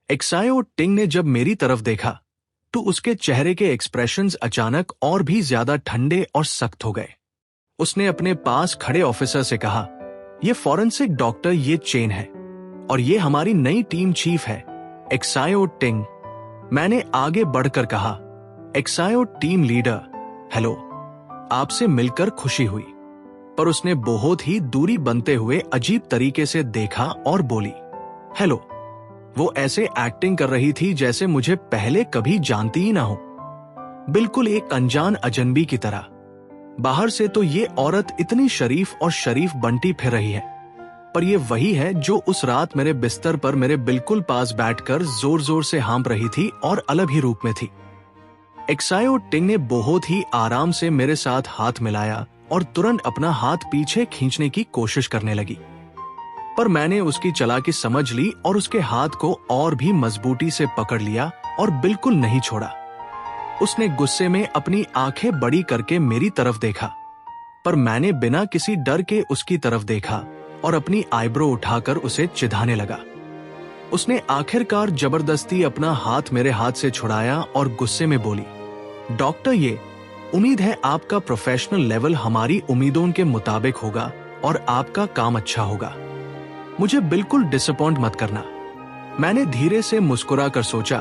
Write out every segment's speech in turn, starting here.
एक्सायो टिंग ने जब मेरी तरफ देखा तो उसके चेहरे के एक्सप्रेशंस अचानक और भी ज्यादा ठंडे और सख्त हो गए। उसने अपने पास खड़े ऑफिसर से कहा, यह फॉरेंसिक डॉक्टर ये चेन है और ये हमारी नई टीम चीफ है, एक्सायो टिंग। मैंने आगे बढ़कर कहा, एक्सायो टीम लीडर, हेलो, आपसे मिलकर खुशी हुई। पर उसने बहुत ही दूरी बनते हुए अजीब तरीके से देखा और बोली, हेलो। वो ऐसे एक्टिंग कर रही थी जैसे मुझे पहले कभी जानती ही ना हो, बिल्कुल एक अनजान अजनबी की तरह। बाहर से तो ये औरत इतनी शरीफ और शरीफ बनती फिर रही है, पर ये वही है जो उस रात मेरे बिस्तर पर मेरे बिल्कुल पास बैठकर जोर जोर से हाँप रही थी और अलग ही रूप में थी। एक्सायो टिंग ने बहुत ही आराम से मेरे साथ हाथ मिलाया और तुरंत अपना हाथ पीछे खींचने की कोशिश करने लगी, पर मैंने उसकी चालाकी समझ ली और उसके हाथ को और भी मजबूती से पकड़ लिया और बिल्कुल नहीं छोड़ा। उसने गुस्से में अपनी आंखें बड़ी करके मेरी तरफ देखा, पर मैंने बिना किसी डर के उसकी तरफ देखा और अपनी आईब्रो उठाकर उसे चिढ़ाने लगा। उसने आखिरकार जबरदस्ती अपना हाथ मेरे हाथ से छुड़ाया और गुस्से में बोली, डॉक्टर, ये उम्मीद है आपका प्रोफेशनल लेवल हमारी उम्मीदों के मुताबिक होगा और आपका काम अच्छा होगा। मुझे बिल्कुल डिसअपॉइंट मत करना। मैंने धीरे से मुस्कुरा कर सोचा,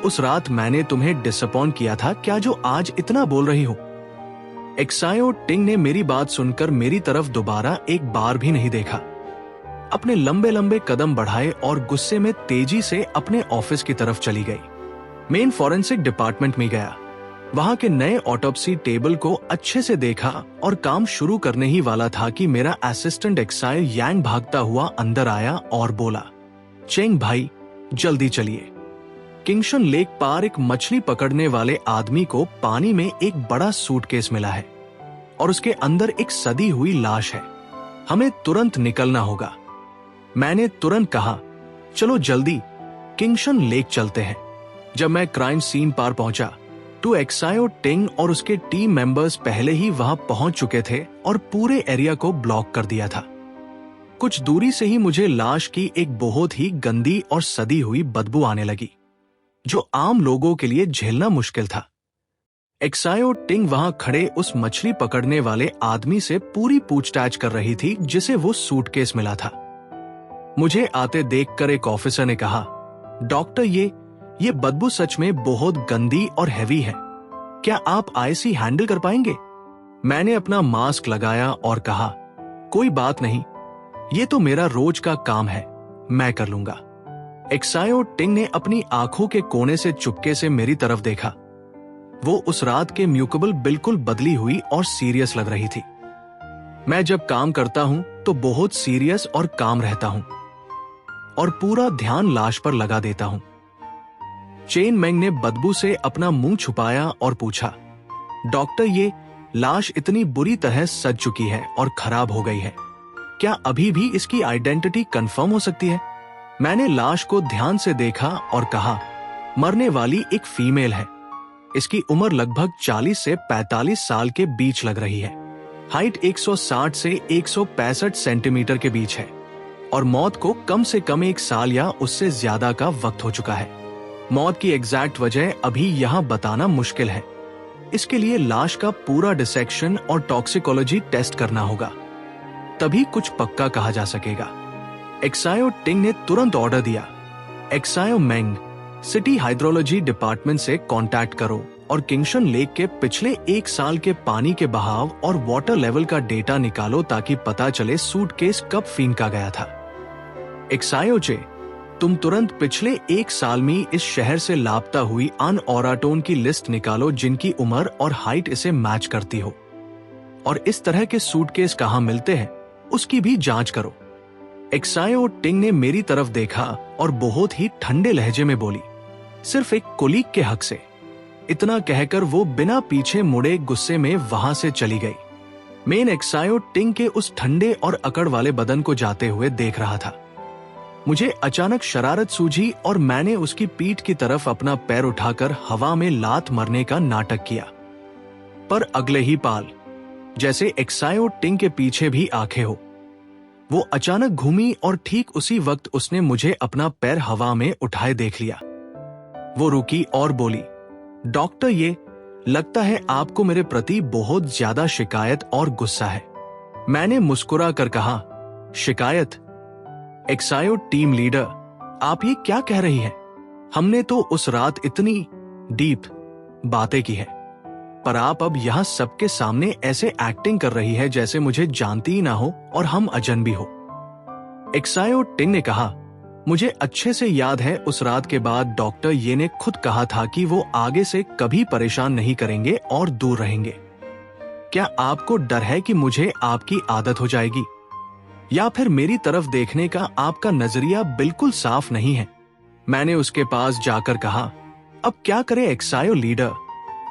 उस रात मैंने तुम्हें डिसअपॉइंट किया था क्या जो आज इतना बोल रही हो? एक्सायो टिंग ने मेरी बात सुनकर मेरी तरफ दोबारा एक बार भी नहीं देखा। अपने लंबे लंबे कदम बढ़ाए और गुस्से में तेजी से अपने ऑफिस की तरफ चली गई। मेन फॉरेंसिक डिपार्टमेंट में गया, वहां के नए ऑटोप्सी टेबल को अच्छे से देखा और काम शुरू करने ही वाला था कि मेरा असिस्टेंट एक्सायो यांग भागता हुआ अंदर आया और बोला, चेंग भाई, जल्दी चलिए। किंगशन लेक पार एक मछली पकड़ने वाले आदमी को पानी में एक बड़ा सूटकेस मिला है और उसके अंदर एक सदी हुई लाश है। हमें तुरंत निकलना होगा। मैंने तुरंत कहा, चलो जल्दी किंगशन लेक चलते हैं। जब मैं क्राइम सीन पार पहुंचा तो एक्सायो टिंग और उसके टीम मेंबर्स पहले ही वहां पहुंच चुके थे और पूरे एरिया को ब्लॉक कर दिया था। कुछ दूरी से ही मुझे लाश की एक बहुत ही गंदी और सदी हुई बदबू आने लगी, जो आम लोगों के लिए झेलना मुश्किल था। एक्सायो टिंग वहां खड़े उस मछली पकड़ने वाले आदमी से पूरी पूछताछ कर रही थी जिसे वो सूटकेस मिला था। मुझे आते देखकर एक ऑफिसर ने कहा, डॉक्टर, ये बदबू सच में बहुत गंदी और हैवी है, क्या आप आईसी हैंडल कर पाएंगे? मैंने अपना मास्क लगाया और कहा, कोई बात नहीं, ये तो मेरा रोज का काम है, मैं कर लूंगा। एक्सायो टिंग ने अपनी आंखों के कोने से चुपके से मेरी तरफ देखा। वो उस रात के म्यूकेबल बिल्कुल बदली हुई और सीरियस लग रही थी। मैं जब काम करता हूं तो बहुत सीरियस और काम रहता हूं और पूरा ध्यान लाश पर लगा देता हूं। चेन मेंग ने बदबू से अपना मुंह छुपाया और पूछा, डॉक्टर, ये लाश इतनी बुरी तरह सज चुकी है और खराब हो गई है, क्या अभी भी इसकी आइडेंटिटी कंफर्म हो सकती है? मैंने लाश को ध्यान से देखा और कहा, मरने वाली एक फीमेल है। इसकी उम्र लगभग 40 से 45 साल के बीच लग रही है। हाइट 160 से 165 सेंटीमीटर के बीच है और मौत को कम से कम 1 साल या उससे ज्यादा का वक्त हो चुका है। मौत की एग्जैक्ट वजह अभी यहाँ बताना मुश्किल है। इसके लिए लाश का पूरा डिसेक्शन और टॉक्सिकोलॉजी टेस्ट करना होगा, तभी कुछ पक्का कहा जा सकेगा। एक्सायो टिंग ने तुरंत ऑर्डर दिया, एक्सायो मेंग, सिटी हाइड्रोलॉजी डिपार्टमेंट से कांटेक्ट करो और किंगशन लेक के पिछले 1 साल के पानी के बहाव और वाटर लेवल का डेटा निकालो ताकि पता चले सूटकेस कब फेंका गया था। एक्सायो चे, तुम तुरंत पिछले 1 साल में इस शहर से लापता हुई अन ओराटोन की लिस्ट निकालो जिनकी उम्र और हाइट इसे मैच करती हो, और इस तरह के सूटकेस कहां मिलते हैं उसकी भी जांच करो। एक्सायो टिंग ने मेरी तरफ देखा और बहुत ही ठंडे लहजे में बोली, सिर्फ एक कोलीग के हक से। इतना कहकर वो बिना पीछे मुड़े गुस्से में वहां से चली गई। मेन एक्सायो टिंग के उस ठंडे और अकड़ वाले बदन को जाते हुए देख रहा था। मुझे अचानक शरारत सूझी और मैंने उसकी पीठ की तरफ अपना पैर उठाकर हवा में लात मारने का नाटक किया, पर अगले ही पाल जैसे एक्सायो टिंग के पीछे भी आंखें हो, वो अचानक घूमी और ठीक उसी वक्त उसने मुझे अपना पैर हवा में उठाए देख लिया। वो रुकी और बोली, डॉक्टर, ये लगता है आपको मेरे प्रति बहुत ज्यादा शिकायत और गुस्सा है। मैंने मुस्कुरा कर कहा, शिकायत? एक्सायो टीम लीडर, आप ये क्या कह रही हैं? हमने तो उस रात इतनी डीप बातें की है, पर आप अब यहां सबके सामने ऐसे एक्टिंग कर रही है जैसे मुझे जानती ही ना हो और हम अजनबी हो। एक्सायो टिंग ने कहा, मुझे अच्छे से याद है उस रात के बाद डॉक्टर ये ने खुद कहा था कि वो आगे से कभी परेशान नहीं करेंगे और दूर रहेंगे। क्या आपको डर है कि मुझे आपकी आदत हो जाएगी, या फिर मेरी तरफ देखने का आपका नजरिया बिल्कुल साफ नहीं है? मैंने उसके पास जाकर कहा, अब क्या करे एक्सायो लीडर,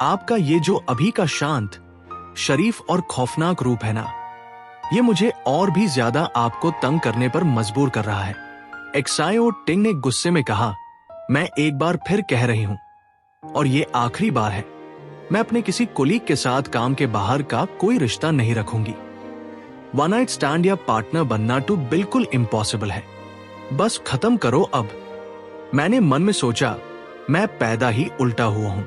आपका ये जो अभी का शांत, शरीफ और खौफनाक रूप है ना, ये मुझे और भी ज्यादा आपको तंग करने पर मजबूर कर रहा है। एक्सायो टिंग ने गुस्से में कहा, मैं एक बार फिर कह रही हूं और ये आखिरी बार है, मैं अपने किसी कोलीग के साथ काम के बाहर का कोई रिश्ता नहीं रखूंगी। वन नाइट स्टैंड या पार्टनर बनना तो बिल्कुल इम्पॉसिबल है, बस खत्म करो अब। मैंने मन में सोचा, मैं पैदा ही उल्टा हुआ हूं।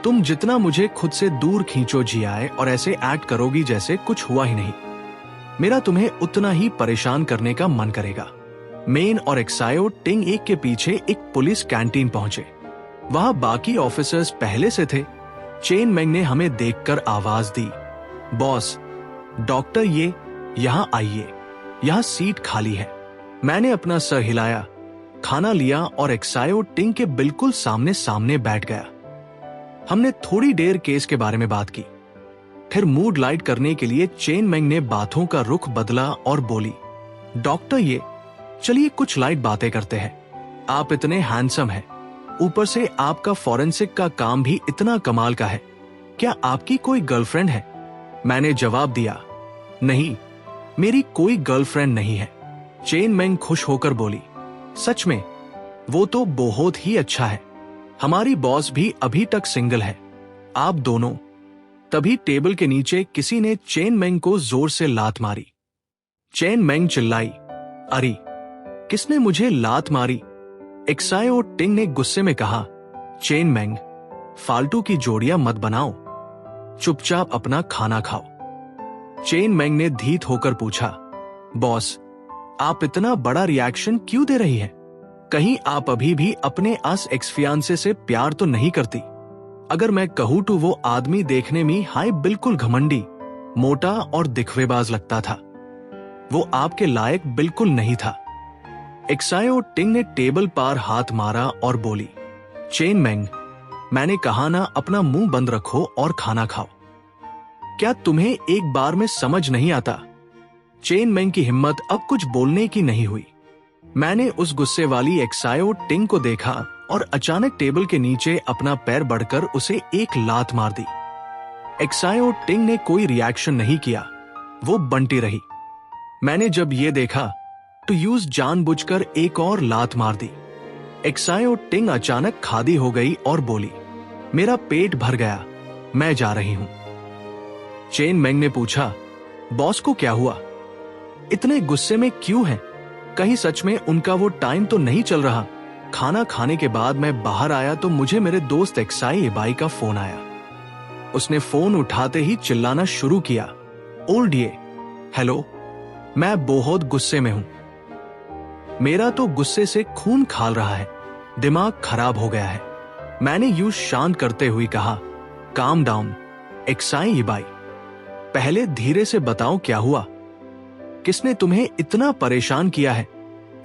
तुम जितना मुझे खुद से दूर खींचो जियाए और ऐसे एक्ट करोगी जैसे कुछ हुआ ही नहीं, मेरा तुम्हें उतना ही परेशान करने का मन करेगा। मेन और एक्सायो टिंग एक के पीछे एक पुलिस कैंटीन पहुंचे। वहां बाकी ऑफिसर्स पहले से थे। चेन मेंग ने हमें देखकर आवाज दी, बॉस, डॉक्टर ये यहां आइए, यहां सीट खाली है। मैंने अपना सर हिलाया, खाना लिया और एक्सायो टिंग के बिल्कुल सामने सामने बैठ गया। हमने थोड़ी देर केस के बारे में बात की, फिर मूड लाइट करने के लिए चेन मेंग ने बातों का रुख बदला और बोली, डॉक्टर ये चलिए कुछ लाइट बातें करते हैं। आप इतने हैंडसम हैं, ऊपर से आपका फॉरेंसिक का काम भी इतना कमाल का है, क्या आपकी कोई गर्लफ्रेंड है? मैंने जवाब दिया, नहीं, मेरी कोई गर्लफ्रेंड नहीं है। चेन मेंग खुश होकर बोली, सच में? वो तो बहुत ही अच्छा है, हमारी बॉस भी अभी तक सिंगल है, आप दोनों। तभी टेबल के नीचे किसी ने चेन मेंग को जोर से लात मारी। चेन मेंग चिल्लाई, अरे किसने मुझे लात मारी? एक्सायो टिंग ने गुस्से में कहा, चेन मेंग, फालतू की जोड़ियां मत बनाओ, चुपचाप अपना खाना खाओ। चेन मेंग ने धीत होकर पूछा, बॉस, आप इतना बड़ा रिएक्शन क्यों दे रही हैं? कहीं आप अभी भी अपने अस एक्स-फियांसे से प्यार तो नहीं करती? अगर मैं कहूं तो वो आदमी देखने में हाय बिल्कुल घमंडी, मोटा और दिखवेबाज लगता था। वो आपके लायक बिल्कुल नहीं था। एक्सायो टिंग ने टेबल पर हाथ मारा और बोली, चेन मेंग, मैंने कहा ना अपना मुंह बंद रखो और खाना खाओ। क्या तुम्हें एक बार में समझ नहीं आता? चेन मेंग की हिम्मत अब कुछ बोलने की नहीं हुई। मैंने उस गुस्से वाली एक्सायो टिंग को देखा और अचानक टेबल के नीचे अपना पैर बढ़कर उसे एक लात मार दी। एक्सायो टिंग ने कोई रिएक्शन नहीं किया, वो बंटी रही। मैंने जब ये देखा तो यूज जानबूझकर एक और लात मार दी। एक्सायो टिंग अचानक खादी हो गई और बोली, मेरा पेट भर गया, मैं जा रही हूं। चेन मेंग ने पूछा, बॉस को क्या हुआ? इतने गुस्से में क्यों हैं? कहीं सच में उनका वो टाइम तो नहीं चल रहा? खाना खाने के बाद मैं बाहर आया तो मुझे मेरे दोस्त एक्साई इबाई का फोन आया। उसने फोन उठाते ही चिल्लाना शुरू किया, ओल्ड ये, हेलो, मैं बहुत गुस्से में हूं। मेरा तो गुस्से से खून खाल रहा है, दिमाग खराब हो गया है। मैंने यूं शांत करते हुए कहा, काम डाउन एक्साई इबाई, पहले धीरे से बताओ क्या हुआ, किसने तुम्हें इतना परेशान किया है?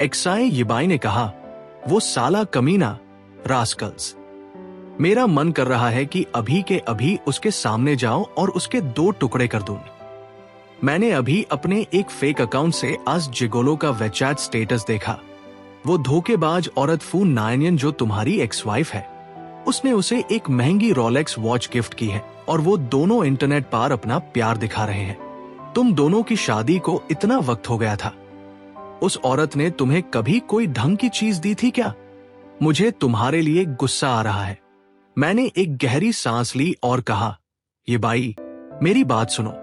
एक्साई इबाई ने कहा, वो साला कमीना, रास्कल्स। मेरा मन कर रहा है कि अभी के अभी उसके सामने जाओ और उसके 2 टुकड़े कर दूं। मैंने अभी अपने एक फेक अकाउंट से आज जिगोलो का वेचैट स्टेटस देखा। वो धोखेबाज औरत फू नायनियन जो तुम्हारी एक्स वाइफ है, उसने उसे एक महंगी रोलेक्स वॉच गिफ्ट की है और वो दोनों इंटरनेट पर अपना प्यार दिखा रहे हैं। तुम दोनों की शादी को इतना वक्त हो गया था, उस औरत ने तुम्हें कभी कोई ढंग की चीज दी थी क्या? मुझे तुम्हारे लिए गुस्सा आ रहा है। मैंने एक गहरी सांस ली और कहा, ये बाई, मेरी बात सुनो।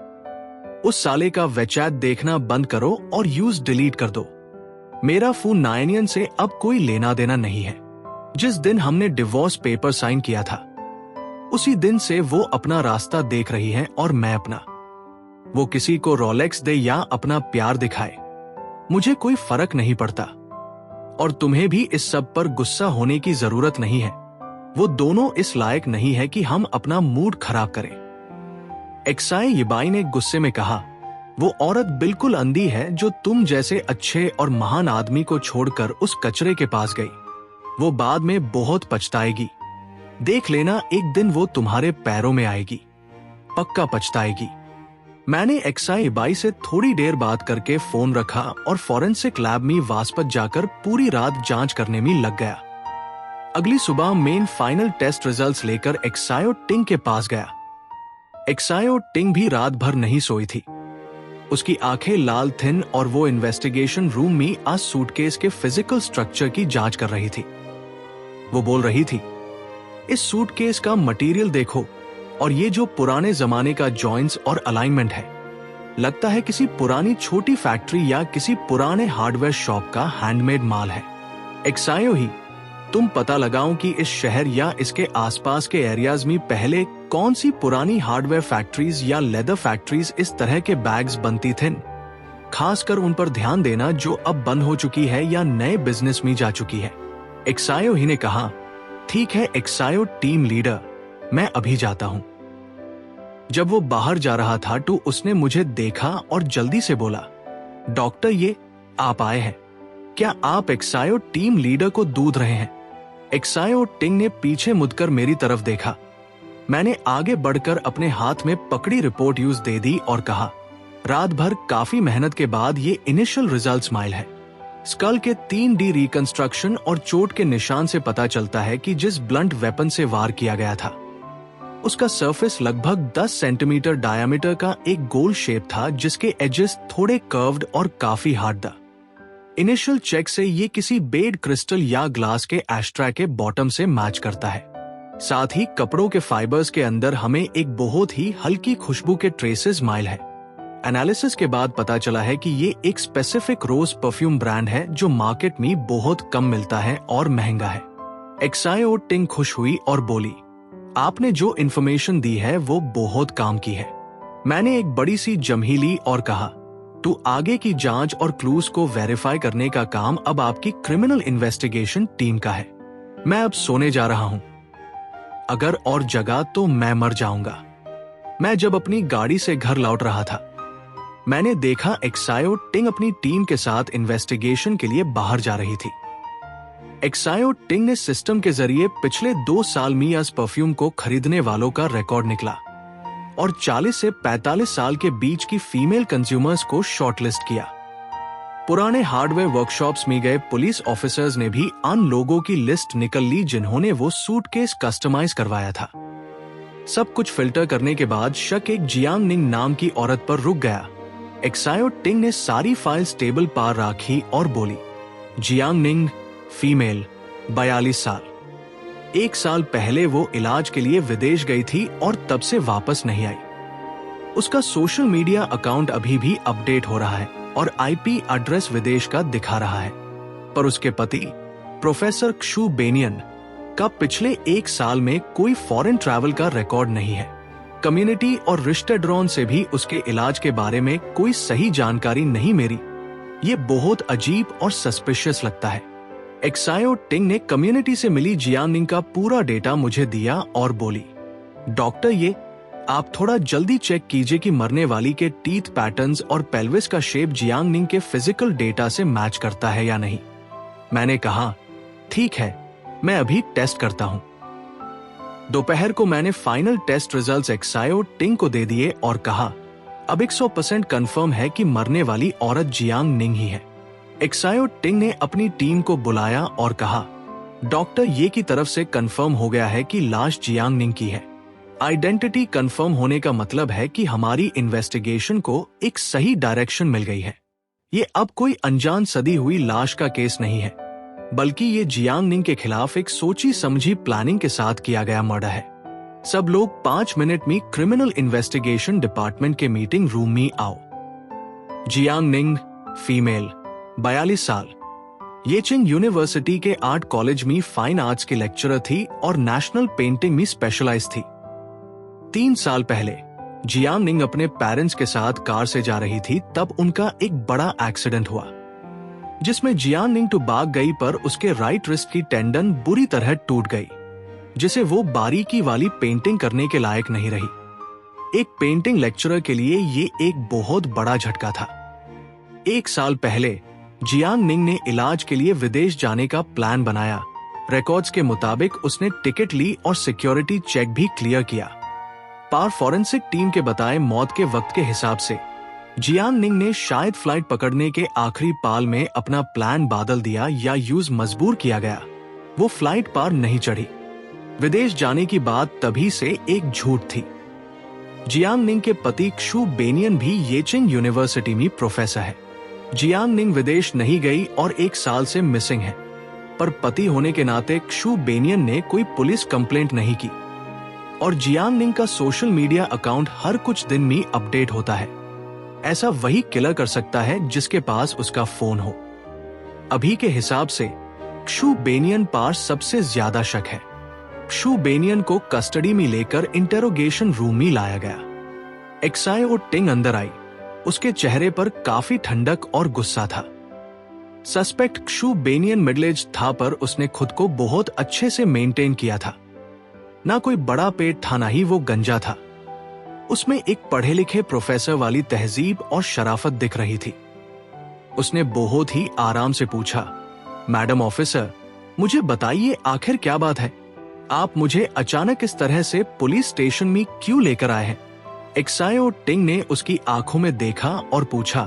उस साले का वेचैट देखना बंद करो और यूज डिलीट कर दो। मेरा फोन नायनियन से अब कोई लेना देना नहीं है। जिस दिन हमने डिवोर्स पेपर साइन किया था उसी दिन से वो अपना रास्ता देख रही है और मैं अपना। वो किसी को रोलेक्स दे या अपना प्यार दिखाए, मुझे कोई फर्क नहीं पड़ता। और तुम्हें भी इस सब पर गुस्सा होने की जरूरत नहीं है। वो दोनों इस लायक नहीं है कि हम अपना मूड खराब करें। एक्साई यिबाई ने गुस्से में कहा, वो औरत बिल्कुल अंधी है जो तुम जैसे अच्छे और महान आदमी को छोड़कर उस कचरे के पास गई। वो बाद में बहुत पछताएगी। देख लेना, एक दिन वो तुम्हारे पैरों में आएगी, पक्का पछताएगी। मैंने एक्साई यिबाई से थोड़ी देर बात करके फोन रखा और फॉरेंसिक लैब में वास्पत जाकर पूरी रात जांच करने में लग गया। अगली सुबह मेन फाइनल टेस्ट रिजल्ट्स लेकर एक्सायो टिंग के पास गया। एक्सायो टिंग भी रात भर नहीं सोई थी। उसकी आंखें लाल थिन और वो इन्वेस्टिगेशन रूम में आज सूटकेस के फिजिकल स्ट्रक्चर की जांच कर रही थी। वो बोल रही थी, इस सूटकेस का मटेरियल देखो और ये जो पुराने जमाने का जॉइंट्स और अलाइनमेंट है, लगता है किसी पुरानी छोटी फैक्ट्री या किसी पुराने हार्डवेयर शॉप का हैंडमेड माल है। एक्सायो ही, तुम पता लगाओ कि इस शहर या इसके आसपास के एरियाज में पहले कौन सी पुरानी हार्डवेयर फैक्ट्रीज या लेदर फैक्ट्रीज इस तरह के बैग्स बनती थीं। खासकर उन पर ध्यान देना जो अब बंद हो चुकी है या नए बिजनेस में जा चुकी है। एक्सायो ही ने कहा, ठीक है एक्सायो टीम लीडर, मैं अभी जाता हूं। जब वो बाहर जा रहा था तो उसने मुझे देखा और जल्दी से बोला, डॉक्टर ये आप आए हैं, क्या आप एक्सायो टीम लीडर को दूध रहे हैं? एक्सायो टिंग ने पीछे मुड़कर मेरी तरफ देखा। मैंने आगे बढ़कर अपने हाथ में पकड़ी रिपोर्ट यूज दे दी और कहा, रात भर काफी मेहनत के बाद ये इनिशियल रिजल्ट्स माइल है। स्कल के 3D रिकंस्ट्रक्शन और चोट के निशान से पता चलता है कि जिस ब्लंट वेपन से वार किया गया था उसका सरफेस लगभग 10 सेंटीमीटर डायमीटर का एक गोल शेप था जिसके एजेस थोड़े कर्व्ड और काफी हार्ड था। इनिशियल चेक से ये किसी बेड क्रिस्टल या ग्लास के एस्ट्रा के बॉटम से मैच करता है। साथ ही कपड़ों के फाइबर्स के अंदर हमें एक बहुत ही हल्की खुशबू के ट्रेसेस माइल है। एनालिसिस के बाद पता चला है कि ये एक स्पेसिफिक रोज परफ्यूम ब्रांड है जो मार्केट में बहुत कम मिलता है और महंगा है। एक्सायो टिंग खुश हुई और बोली, आपने जो इन्फॉर्मेशन दी है वो बहुत काम की है। मैंने एक बड़ी सी जम्ही ली और कहा, तो आगे की जांच और क्लूज को वेरीफाई करने का काम अब आपकी क्रिमिनल इन्वेस्टिगेशन टीम का है। मैं अब सोने जा रहा हूं। अगर और जगा तो मैं मर जाऊंगा। मैं जब अपनी गाड़ी से घर लौट रहा था मैंने देखा एक्सायो टिंग अपनी टीम के साथ इन्वेस्टिगेशन के लिए बाहर जा रही थी। एक्सायो टिंग ने सिस्टम के जरिए पिछले 2 साल में इस परफ्यूम को खरीदने वालों का रिकॉर्ड निकला और 40 से 45 साल के बीच की फीमेल कंज्यूमर्स को शॉर्टलिस्ट किया। पुराने हार्डवेयर वर्कशॉप्स में गए पुलिस ऑफिसर्स ने भी उन लोगों की लिस्ट निकल ली जिन्होंने वो सूटकेस कस्टमाइज करवाया था। सब कुछ फिल्टर करने के बाद शक एक जियांग निंग नाम की औरत पर रुक गया। एक्सायो टिंग ने सारी फाइल्स टेबल पर रखी और बोली, जियांग निंग, फीमेल, 42 साल। 1 साल पहले वो इलाज के लिए विदेश गई थी और तब से वापस नहीं आई। उसका सोशल मीडिया अकाउंट अभी भी अपडेट हो रहा है और आईपी एड्रेस विदेश का दिखा रहा है, पर उसके पति प्रोफेसर क्षु बेनियन का पिछले 1 साल में कोई फॉरेन ट्रैवल का रिकॉर्ड नहीं है। कम्युनिटी और रिश्तेदारों से भी उसके इलाज के बारे में कोई सही जानकारी नहीं मिली। ये बहुत अजीब और सस्पिशियस लगता है। एक्सायो टिंग ने कम्युनिटी से मिली जियांग निंग का पूरा डेटा मुझे दिया और बोली, डॉक्टर ये आप थोड़ा जल्दी चेक कीजिए कि मरने वाली के टीथ पैटर्न्स और पेल्विस का शेप जियांग निंग के फिजिकल डेटा से मैच करता है या नहीं। मैंने कहा, ठीक है, मैं अभी टेस्ट करता हूं। दोपहर को मैंने फाइनल टेस्ट रिजल्ट्स एक्सायो टिंग को दे दिए और कहा, अब 100% कंफर्म है कि मरने वाली औरत जियांग निंग ही है। एक्सायो टिंग ने अपनी टीम को बुलाया और कहा, डॉक्टर ये की तरफ से कंफर्म हो गया है कि लाश जियांग निंग की है। आइडेंटिटी कंफर्म होने का मतलब है कि हमारी इन्वेस्टिगेशन को एक सही डायरेक्शन मिल गई है। ये अब कोई अनजान सदी हुई लाश का केस नहीं है, बल्कि ये जियांग निंग के खिलाफ एक सोची समझी प्लानिंग के साथ किया गया मर्डर है। सब लोग 5 मिनट में क्रिमिनल इन्वेस्टिगेशन डिपार्टमेंट के मीटिंग रूम में आओ। जियांग निंग, फीमेल, 42 साल, येचिंग यूनिवर्सिटी के आर्ट कॉलेज में फाइन आर्ट्स की लेक्चरर थी और नेशनल पेंटिंग में स्पेशलाइज थी। 3 साल पहले जियांग निंग अपने पेरेंट्स के साथ कार से जा रही थी, तब उनका एक बड़ा एक्सीडेंट हुआ जिसमें जियांग निंग तो भाग गई, पर उसके राइट रिस्ट की टेंडन बुरी तरह टूट गई, जिसे वो बारीकी वाली पेंटिंग करने के लायक नहीं रही। एक पेंटिंग लेक्चरर के लिए ये एक बहुत बड़ा झटका था। 1 साल पहले जियांग निंग ने इलाज के लिए विदेश जाने का प्लान बनाया। रिकॉर्ड्स के मुताबिक उसने टिकट ली और सिक्योरिटी चेक भी क्लियर किया। पर फॉरेंसिक टीम के बताए मौत के वक्त के हिसाब से जियांग निंग ने शायद फ्लाइट पकड़ने के आखिरी पाल में अपना प्लान बदल दिया या यूज मजबूर किया गया। वो फ्लाइट पार नहीं चढ़ी। विदेश जाने की बात तभी से एक झूठ थी। जियांग निंग के पति क्षु बेनियन भी येचिंग यूनिवर्सिटी में प्रोफेसर है। जियांग निंग विदेश नहीं गई और 1 साल से मिसिंग है, पर पति होने के नाते क्षु बेनियन ने कोई पुलिस कंप्लेंट नहीं की और जियांग निंग का सोशल मीडिया अकाउंट हर कुछ दिन में अपडेट होता है। ऐसा वही किलर कर सकता है जिसके पास उसका फोन हो। अभी के हिसाब से क्षु बेनियन पर सबसे ज्यादा शक है। क्षु बेनियन को कस्टडी में लेकर इंटेरोगेशन रूम में लाया गया। एक्साई और टिंग अंदर आई। उसके चेहरे पर काफी ठंडक और गुस्सा था। सस्पेक्ट क्षु बेनियन मिडिल एज था, पर उसने खुद को बहुत अच्छे से मेंटेन किया था। ना कोई बड़ा पेट था, ना ही वो गंजा था। उसमें एक पढ़े लिखे प्रोफेसर वाली तहजीब और शराफत दिख रही थी। उसने बहुत ही आराम से पूछा, मैडम ऑफिसर, मुझे बताइए आखिर क्या बात है? आप मुझे अचानक इस तरह से पुलिस स्टेशन में क्यों लेकर आए हैं? एक्साई और टिंग ने उसकी आंखों में देखा और पूछा,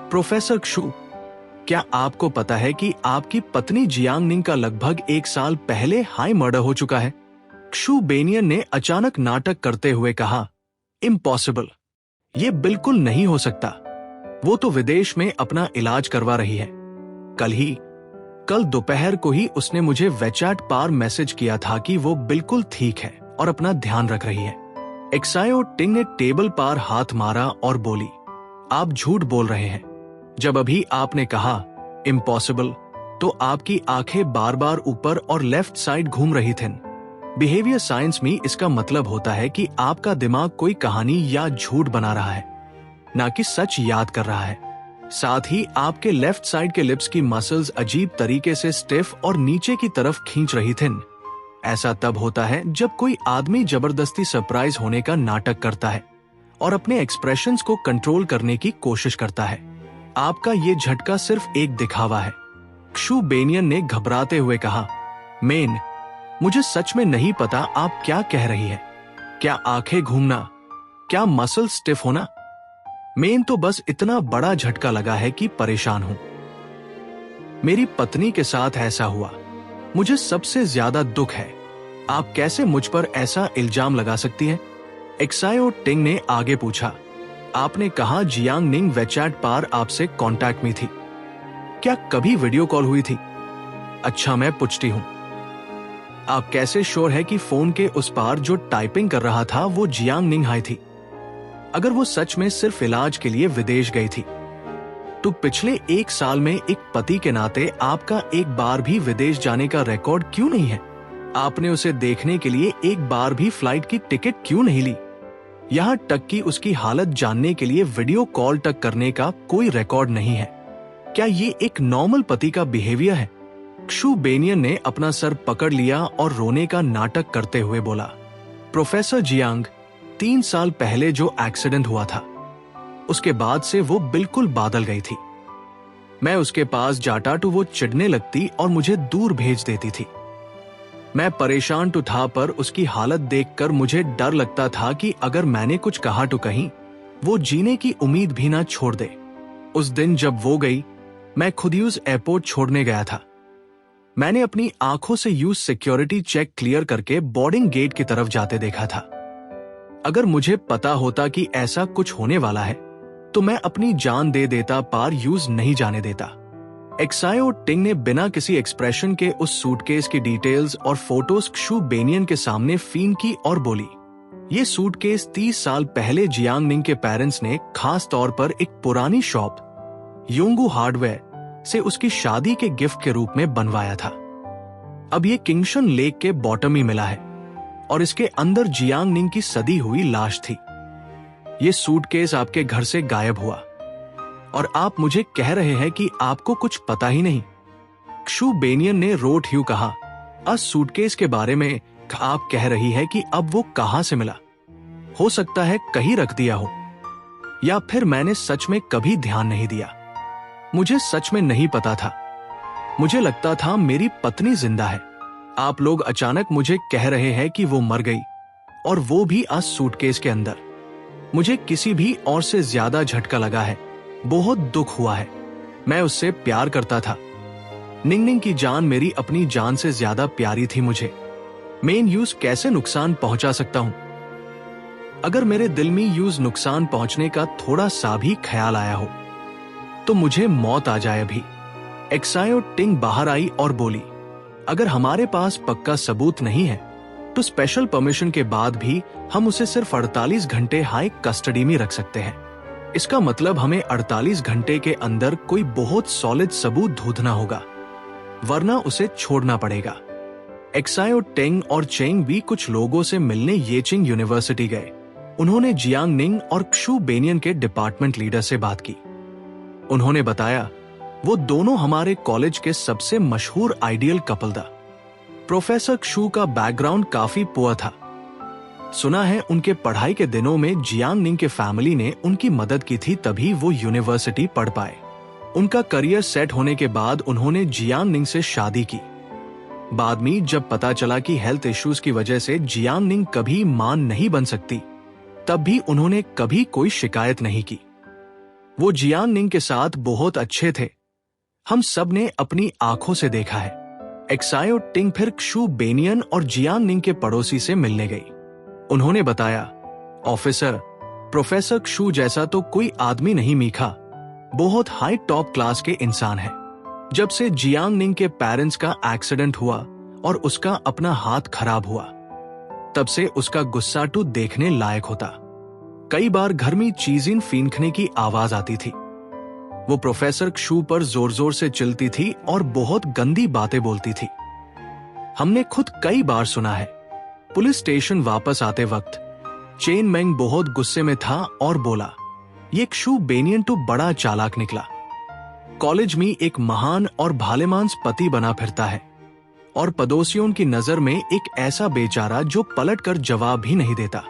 प्रोफेसर क्षु, क्या आपको पता है कि आपकी पत्नी जियांग निंग का लगभग 1 साल पहले हाई मर्डर हो चुका है? क्षु बेनियन ने अचानक नाटक करते हुए कहा, इम्पॉसिबल, ये बिल्कुल नहीं हो सकता। वो तो विदेश में अपना इलाज करवा रही है। कल दोपहर को ही उसने मुझे वेचैट पर मैसेज किया था कि वो बिल्कुल ठीक है और अपना ध्यान रख रही है। एक्साई और टिंग ने टेबल पर हाथ मारा और बोली, आप झूठ बोल रहे हैं। जब अभी आपने कहा इम्पॉसिबल, तो आपकी आंखें बार बार ऊपर और लेफ्ट साइड घूम रही थीं। बिहेवियर साइंस में इसका मतलब होता है कि आपका दिमाग कोई कहानी या झूठ बना रहा है, ना कि सच याद कर रहा है। साथ ही आपके लेफ्ट साइड के लिप्स की मसल्स अजीब तरीके से स्टिफ और नीचे की तरफ खींच रही थीं। ऐसा तब होता है जब कोई आदमी जबरदस्ती सरप्राइज होने का नाटक करता है और अपने एक्सप्रेशंस को कंट्रोल करने की कोशिश करता है। आपका ये झटका सिर्फ एक दिखावा है। क्षु बेनियन ने घबराते हुए कहा, मेन, मुझे सच में नहीं पता आप क्या कह रही है। क्या आंखें घूमना? क्या मसल स्टिफ होना? मेन तो बस इतना बड़ा झटका लगा है कि परेशान हूं। मेरी पत्नी के साथ ऐसा हुआ, मुझे सबसे ज्यादा दुख है। आप कैसे मुझ पर ऐसा इल्जाम लगा सकती हैं? एक्साई और टिंग ने आगे पूछा, आपने कहा जियांग निंग वेचैट पर आपसे कांटेक्ट में थी। क्या कभी वीडियो कॉल हुई थी? अच्छा, मैं पूछती हूं, आप कैसे श्योर है कि फोन के उस पार जो टाइपिंग कर रहा था वो जियांग निंग हाई थी? अगर वो सच में सिर्फ इलाज के लिए विदेश गई थी, तो पिछले 1 साल में एक पति के नाते आपका एक बार भी विदेश जाने का रिकॉर्ड क्यों नहीं है? आपने उसे देखने के लिए एक बार भी फ्लाइट की टिकट क्यों नहीं ली? यहाँ तक कि उसकी हालत जानने के लिए वीडियो कॉल तक करने का कोई रिकॉर्ड नहीं है। क्या ये एक नॉर्मल पति का बिहेवियर है? क्षु बेनियन ने अपना सर पकड़ लिया और रोने का नाटक करते हुए बोला, प्रोफेसर जियांग, 3 साल पहले जो एक्सीडेंट हुआ था, उसके बाद से वो बिल्कुल बदल गई थी। मैं उसके पास जाता तो वो चिढ़ने लगती और मुझे दूर भेज देती थी। मैं परेशान तो था, पर उसकी हालत देखकर मुझे डर लगता था कि अगर मैंने कुछ कहा तो कहीं वो जीने की उम्मीद भी ना छोड़ दे। उस दिन जब वो गई, मैं खुद यूज एयरपोर्ट छोड़ने गया था। मैंने अपनी आंखों से यूज सिक्योरिटी चेक क्लियर करके बोर्डिंग गेट की तरफ जाते देखा था। अगर मुझे पता होता कि ऐसा कुछ होने वाला है, तो मैं अपनी जान दे देता, पर यूज नहीं जाने देता। एक्साई और टिंग ने बिना किसी एक्सप्रेशन के उस सूटकेस की डिटेल्स और फोटोज क्षु बेनियन के सामने फीन की और बोली, ये सूटकेस 30 साल पहले जियांग निंग के पेरेंट्स ने खास तौर पर एक पुरानी शॉप योंगू हार्डवेयर से उसकी शादी के गिफ्ट के रूप में बनवाया था। अब ये किंगशन लेक के बॉटम ही मिला है और इसके अंदर जियांग निंग की सदी हुई लाश थी। ये सूटकेस आपके घर से गायब हुआ और आप मुझे कह रहे हैं कि आपको कुछ पता ही नहीं। क्षु बेनियन ने रोट ह्यू कहा, इस सूटकेस के बारे में आप कह रही है कि अब वो कहां से मिला? हो सकता है कहीं रख दिया हो, या फिर मैंने सच में कभी ध्यान नहीं दिया। मुझे सच में नहीं पता था। मुझे लगता था मेरी पत्नी जिंदा है। आप लोग अचानक मुझे कह रहे हैं कि वो मर गई, और वो भी इस सूटकेस के अंदर। मुझे किसी भी और से ज्यादा झटका लगा है। बहुत दुख हुआ है। मैं उससे प्यार करता था। निंग निंग की जान मेरी अपनी जान से ज्यादा प्यारी थी मुझे। मेन यूज कैसे नुकसान पहुंचा सकता हूं? अगर मेरे दिल में यूज नुकसान पहुंचने का थोड़ा सा भी ख्याल आया हो तो मुझे मौत आ जाए अभी। एक्सायो टिंग बाहर आई और बोली, अगर हमारे पास पक्का सबूत नहीं है तो स्पेशल परमिशन के बाद भी हम उसे सिर्फ 48 घंटे हाई कस्टडी में रख सकते हैं। इसका मतलब हमें 48 घंटे के अंदर कोई बहुत सॉलिड सबूत ढूंढना होगा, वरना उसे छोड़ना पड़ेगा। एक्सायो टेंग और चेंग भी कुछ लोगों से मिलने येचिंग यूनिवर्सिटी गए। उन्होंने जियांग निंग और क्षु बेनियन के डिपार्टमेंट लीडर से बात की। उन्होंने बताया वो दोनों हमारे कॉलेज के सबसे मशहूर आइडियल कपल था। प्रोफेसर क्षु का बैकग्राउंड काफी पुअर था। सुना है उनके पढ़ाई के दिनों में जियांग निंग के फैमिली ने उनकी मदद की थी, तभी वो यूनिवर्सिटी पढ़ पाए। उनका करियर सेट होने के बाद उन्होंने जियांग निंग से शादी की। बाद में जब पता चला कि हेल्थ इश्यूज की वजह से जियांग निंग कभी मां नहीं बन सकती, तब भी उन्होंने कभी कोई शिकायत नहीं की। वो जियांग निंग के साथ बहुत अच्छे थे। हम सब ने अपनी आंखों से देखा है। एक्सायो टिंग फिर क्षु बेनियन और जियांग निंग के पड़ोसी से मिलने गई। उन्होंने बताया, ऑफिसर, प्रोफेसर क्षु जैसा तो कोई आदमी नहीं मीखा, बहुत हाई टॉप क्लास के इंसान है। जब से जियांग निंग के पेरेंट्स का एक्सीडेंट हुआ और उसका अपना हाथ खराब हुआ, तब से उसका गुस्सा टू देखने लायक होता। कई बार घर में चीजें फींकने की आवाज आती थी। वो प्रोफेसर क्षु पर जोर जोर से चिल्लाती थी और बहुत गंदी बातें बोलती थी। हमने खुद कई बार सुना है। पुलिस स्टेशन वापस आते वक्त चेन मेंग बहुत गुस्से में था और बोला, ये क्षु बेनियन तो बड़ा चालाक निकला। कॉलेज में एक महान और भालेमांस पति बना फिरता है और पड़ोसियों की नजर में एक ऐसा बेचारा जो पलट कर जवाब भी नहीं देता।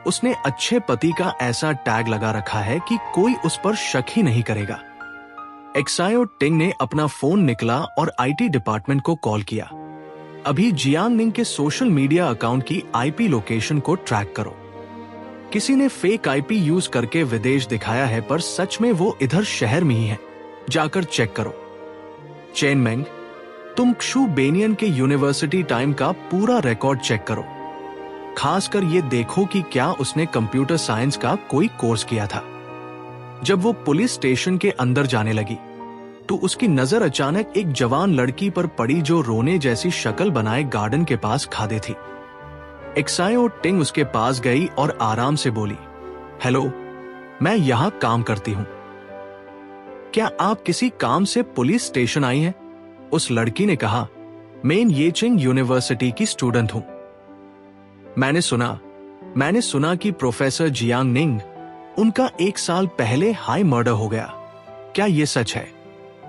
उसने अच्छे पति का ऐसा टैग लगा रखा है कि कोई उस पर शक ही नहीं करेगा। एक्सायो टिंग ने अपना फोन निकला और आईटी डिपार्टमेंट को कॉल किया। अभी जियांग निंग के सोशल मीडिया अकाउंट की आईपी लोकेशन को ट्रैक करो। किसी ने फेक आईपी यूज करके विदेश दिखाया है, पर सच में वो इधर शहर में ही है। जाकर चेक करो। चेन मेंग, तुम क्षु बेनियन के यूनिवर्सिटी टाइम का पूरा रिकॉर्ड चेक करो। खासकर ये देखो कि क्या उसने कंप्यूटर साइंस का कोई कोर्स किया था। जब वो पुलिस स्टेशन के अंदर जाने लगी तो उसकी नजर अचानक एक जवान लड़की पर पड़ी जो रोने जैसी शक्ल बनाए गार्डन के पास खड़े थी। एक्सायो टिंग उसके पास गई और आराम से बोली, हेलो, मैं यहां काम करती हूं। क्या आप किसी काम से पुलिस स्टेशन आई हैं? उस लड़की ने कहा, मैं येचिंग यूनिवर्सिटी की स्टूडेंट हूं। मैंने सुना कि प्रोफेसर जियांग निंग, उनका 1 साल पहले हाई मर्डर हो गया। क्या ये सच है?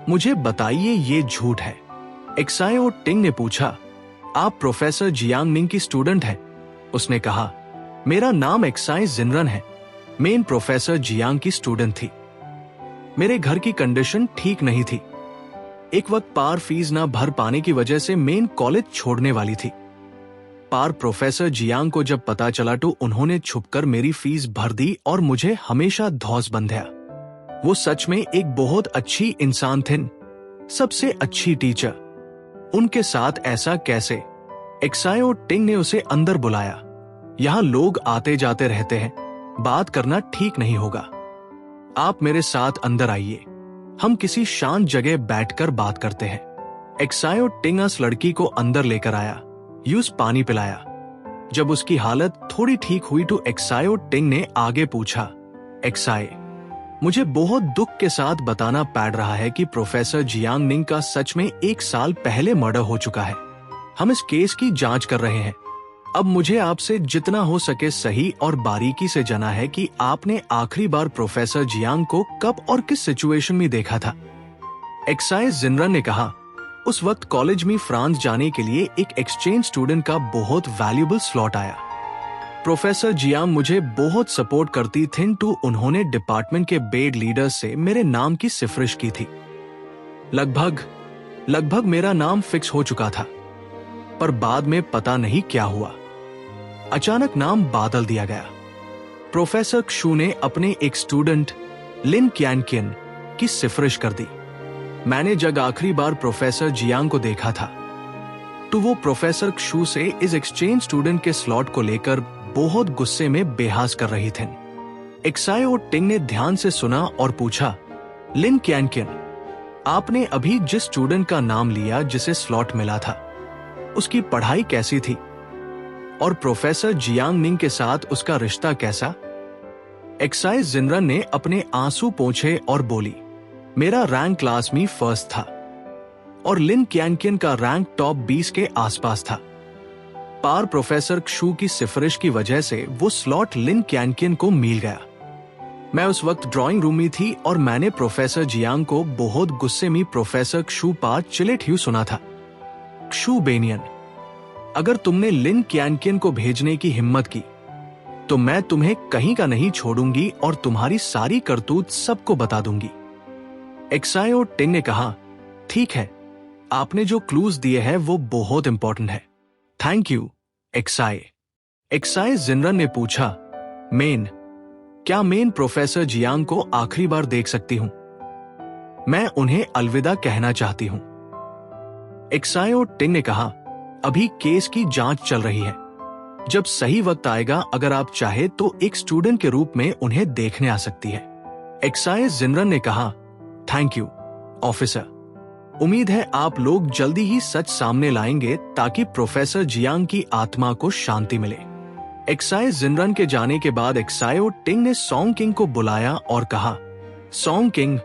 मुझे बताइए ये झूठ है। एक्सायो टिंग ने पूछा, आप प्रोफेसर जियांग निंग की स्टूडेंट हैं? उसने कहा, मेरा नाम एक्साई जिनरन है। मैं प्रोफेसर जियांग की स्टूडेंट थी। मेरे घर की कंडीशन ठीक नहीं थी। एक वक्त पार फीस ना भर पाने की वजह से मैं कॉलेज छोड़ने वाली थी। पार प्रोफेसर जियांग को जब पता चला तो उन्होंने छुपकर मेरी फीस भर दी और मुझे हमेशा धौंस बंधाया। वो सच में एक बहुत अच्छी इंसान थे, सबसे अच्छी टीचर। उनके साथ ऐसा कैसे? एक्सायो टिंग ने उसे अंदर बुलाया। यहाँ लोग आते जाते रहते हैं, बात करना ठीक नहीं होगा। आप मेरे साथ अंदर आइए, हम किसी शांत जगह बैठकर बात करते हैं। एक्सायो टिंग उस लड़की को अंदर लेकर आया, यूज पानी पिलाया। जब उसकी हालत थोड़ी ठीक हुई तो एक्सायो टिंग ने आगे पूछा, एक्साई, मुझे बहुत दुख के साथ बताना पड़ रहा है कि प्रोफेसर जियांग निंग का सच में 1 साल पहले मर्डर हो चुका है। हम इस केस की जांच कर रहे हैं। अब मुझे आपसे जितना हो सके सही और बारीकी से जाना है कि आपने आखिरी बार प्रोफेसर जियांग को कब और किस सिचुएशन में देखा था। एक्साई जिनरन ने कहा, उस वक्त कॉलेज में फ्रांस जाने के लिए एक एक्सचेंज स्टूडेंट का बहुत वैल्यूएबल स्लॉट आया। प्रोफेसर जियांग मुझे बहुत सपोर्ट करती थी तो उन्होंने डिपार्टमेंट के बेड लीडर से मेरे नाम की सिफारिश की थी। लगभग मेरा नाम फिक्स हो चुका था, पर बाद में पता नहीं क्या हुआ, अचानक नाम बदल दिया गया। प्रोफेसर क्षू ने अपने एक स्टूडेंट लिन क्यानकिन की सिफारिश कर दी। मैंने जब आखिरी बार प्रोफेसर जियांग को देखा था तो वो प्रोफेसर क्षू से इस एक्सचेंज स्टूडेंट के स्लॉट को लेकर बहुत गुस्से में बेहास कर रही थी। एक्सायो टिंग ने ध्यान से सुना और पूछा, लिन क्यानकिन, आपने अभी जिस स्टूडेंट का नाम लिया जिसे स्लॉट मिला था, उसकी पढ़ाई कैसी थी और प्रोफेसर जियांग निंग के साथ उसका रिश्ता कैसा? एक्साई जिनरन ने अपने आंसू पोंछे और बोली, मेरा रैंक क्लास में फर्स्ट था और लिन क्यानकिन का रैंक टॉप 20 के आसपास था। पार प्रोफेसर क्षू की सिफारिश की वजह से वो स्लॉट लिन क्यानकिन को मिल गया। मैं उस वक्त ड्राइंग रूम में थी और मैंने प्रोफेसर जियांग को बहुत गुस्से में प्रोफेसर क्षू पार चिलेट हुए सुना था। क्षू बेनियन, अगर तुमने लिन क्यानकिन को भेजने की हिम्मत की तो मैं तुम्हें कहीं का नहीं छोड़ूंगी और तुम्हारी सारी करतूत सबको बता दूंगी। एक्सायो टिंग ने कहा, ठीक है, आपने जो क्लूज दिए हैं वो बहुत इंपॉर्टेंट है। Thank you एक्साई। एक्साई जिनरन ने पूछा, क्या मेन प्रोफेसर जियांग को आखिरी बार देख सकती हूं? मैं उन्हें अलविदा कहना चाहती हूं। एक्सायो टिंग ने कहा, अभी केस की जांच चल रही है। जब सही वक्त आएगा, अगर आप चाहे तो एक स्टूडेंट के रूप में उन्हें देखने आ सकती है। एक्साई जिनरन ने कहा, थैंक यू ऑफिसर। उम्मीद है आप लोग जल्दी ही सच सामने लाएंगे ताकि प्रोफेसर जियांग की आत्मा को शांति मिले। एक्साई जिनरन के जाने के बाद एक्सायो टिंग ने सॉन्ग किंग को बुलाया और कहा, सॉन्ग किंग,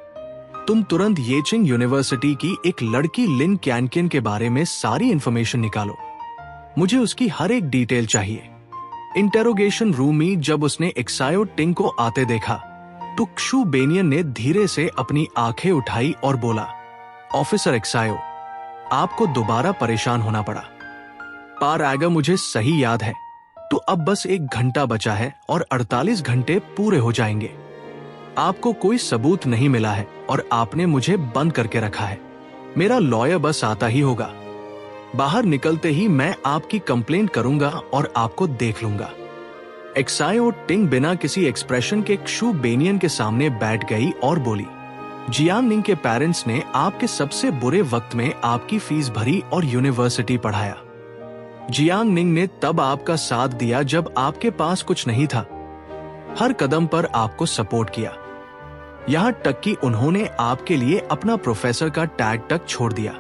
तुम तुरंत येचिंग यूनिवर्सिटी की एक लड़की लिन क्यानकिन के बारे में सारी इंफॉर्मेशन निकालो। मुझे उसकी हर एक डिटेल चाहिए। इंटेरोगेशन रूम में जब उसने एक्सायो टिंग को आते देखा तो क्षू बेनियन ने धीरे से अपनी आंखें उठाई और बोला, ऑफिसर एक्सायो, आपको दोबारा परेशान होना पड़ा। पार आएगा मुझे सही याद है, तो अब बस 1 घंटा बचा है और 48 घंटे पूरे हो जाएंगे। आपको कोई सबूत नहीं मिला है और आपने मुझे बंद करके रखा है। मेरा लॉयर बस आता ही होगा। बाहर निकलते ही मैं आपकी कंप्लेंट करूंगा और आपको देख लूंगा। एक्सायो टिंग बिना किसी एक्सप्रेशन के क्षू बेनियन के सामने बैठ गई और बोली, जियांग निंग के पेरेंट्स ने आपके सबसे बुरे वक्त में आपकी फीस भरी और यूनिवर्सिटी पढ़ाया। जियांग निंग ने तब आपका साथ दिया जब आपके पास कुछ नहीं था। हर कदम पर आपको सपोर्ट किया, यहां तक कि उन्होंने आपके लिए अपना प्रोफेसर का टैग तक छोड़ दिया।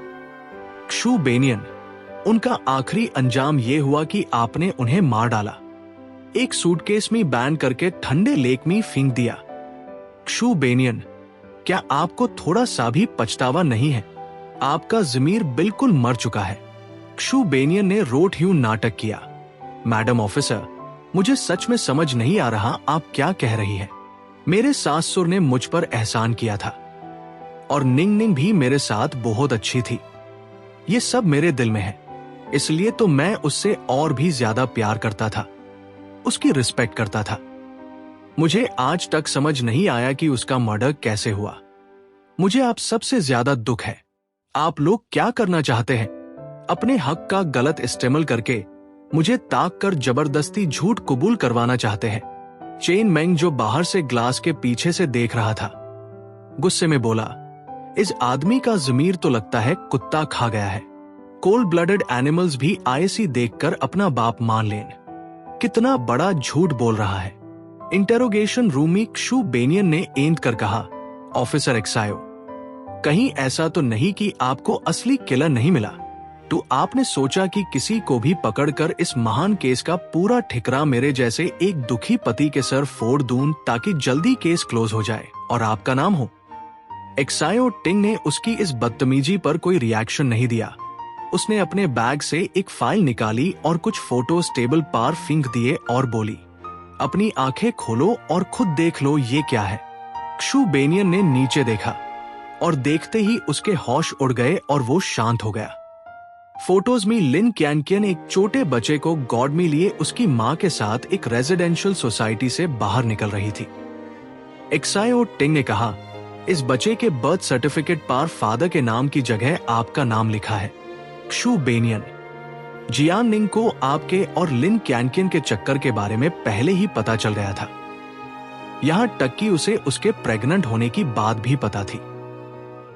क्षू बेनियन, उनका आखिरी अंजाम यह हुआ कि आपने उन्हें मार डाला, एक सूटकेस में बैन करके ठंडे लेक में फेंक दिया। क्षू बेनियन, क्या आपको थोड़ा सा भी पछतावा नहीं है? आपका ज़मीर बिल्कुल मर चुका है। क्षू बेनियन ने रोट ह्यू नाटक किया, मैडम ऑफिसर, मुझे सच में समझ नहीं आ रहा आप क्या कह रही है। मेरे सासुर ने मुझ पर एहसान किया था और निंग निंग भी मेरे साथ बहुत अच्छी थी। ये सब मेरे दिल में है, इसलिए तो मैं उससे और भी ज्यादा प्यार करता था, उसकी रिस्पेक्ट करता था। मुझे आज तक समझ नहीं आया कि उसका मर्डर कैसे हुआ। मुझे आप सबसे ज्यादा दुख है। आप लोग क्या करना चाहते हैं? अपने हक का गलत इस्तेमाल करके मुझे ताक कर जबरदस्ती झूठ कबूल करवाना चाहते हैं। चेन मेंग, जो बाहर से ग्लास के पीछे से देख रहा था, गुस्से में बोला, इस आदमी का ज़मीर तो लगता है कुत्ता खा गया है। कोल्ड ब्लडेड एनिमल्स भी आईसी देखकर अपना बाप मान लें। कितना बड़ा झूठ बोल रहा है। इंटेरोगेशन रूम में क्षू बेनियन ने एंट कर कहा, ऑफिसर एक्सायो, कहीं ऐसा तो नहीं कि आपको असली किलर नहीं मिला? तो आपने सोचा कि किसी को भी पकड़कर इस महान केस का पूरा ठिकरा मेरे जैसे एक दुखी पति के सर फोड़ दूं ताकि जल्दी केस क्लोज हो जाए और आपका नाम हो। एक्सायो टिंग ने उसकी इस बदतमीजी पर कोई रिएक्शन नहीं दिया। उसने अपने बैग से एक फाइल निकाली और कुछ फोटोज टेबल पर फेंक दिए और बोली, अपनी आंखें खोलो और खुद देख लो ये क्या है। क्षु बेनियन ने नीचे देखा और देखते ही उसके होश उड़ गए और वो शांत हो गया। फोटोज में लिन कैनकियन एक छोटे बच्चे को गॉड में लिए उसकी मां के साथ एक रेजिडेंशियल सोसाइटी से बाहर निकल रही थी। एक्सायो टिंग ने कहा, इस बच्चे के बर्थ सर्टिफिकेट पर फादर के नाम की जगह आपका नाम लिखा है, क्षु बेनियन। जियान निंग को आपके और लिन कैनकियन के चक्कर के बारे में पहले ही पता चल गया था। यहां तक कि उसे उसके प्रेग्नेंट होने की बात भी पता थी।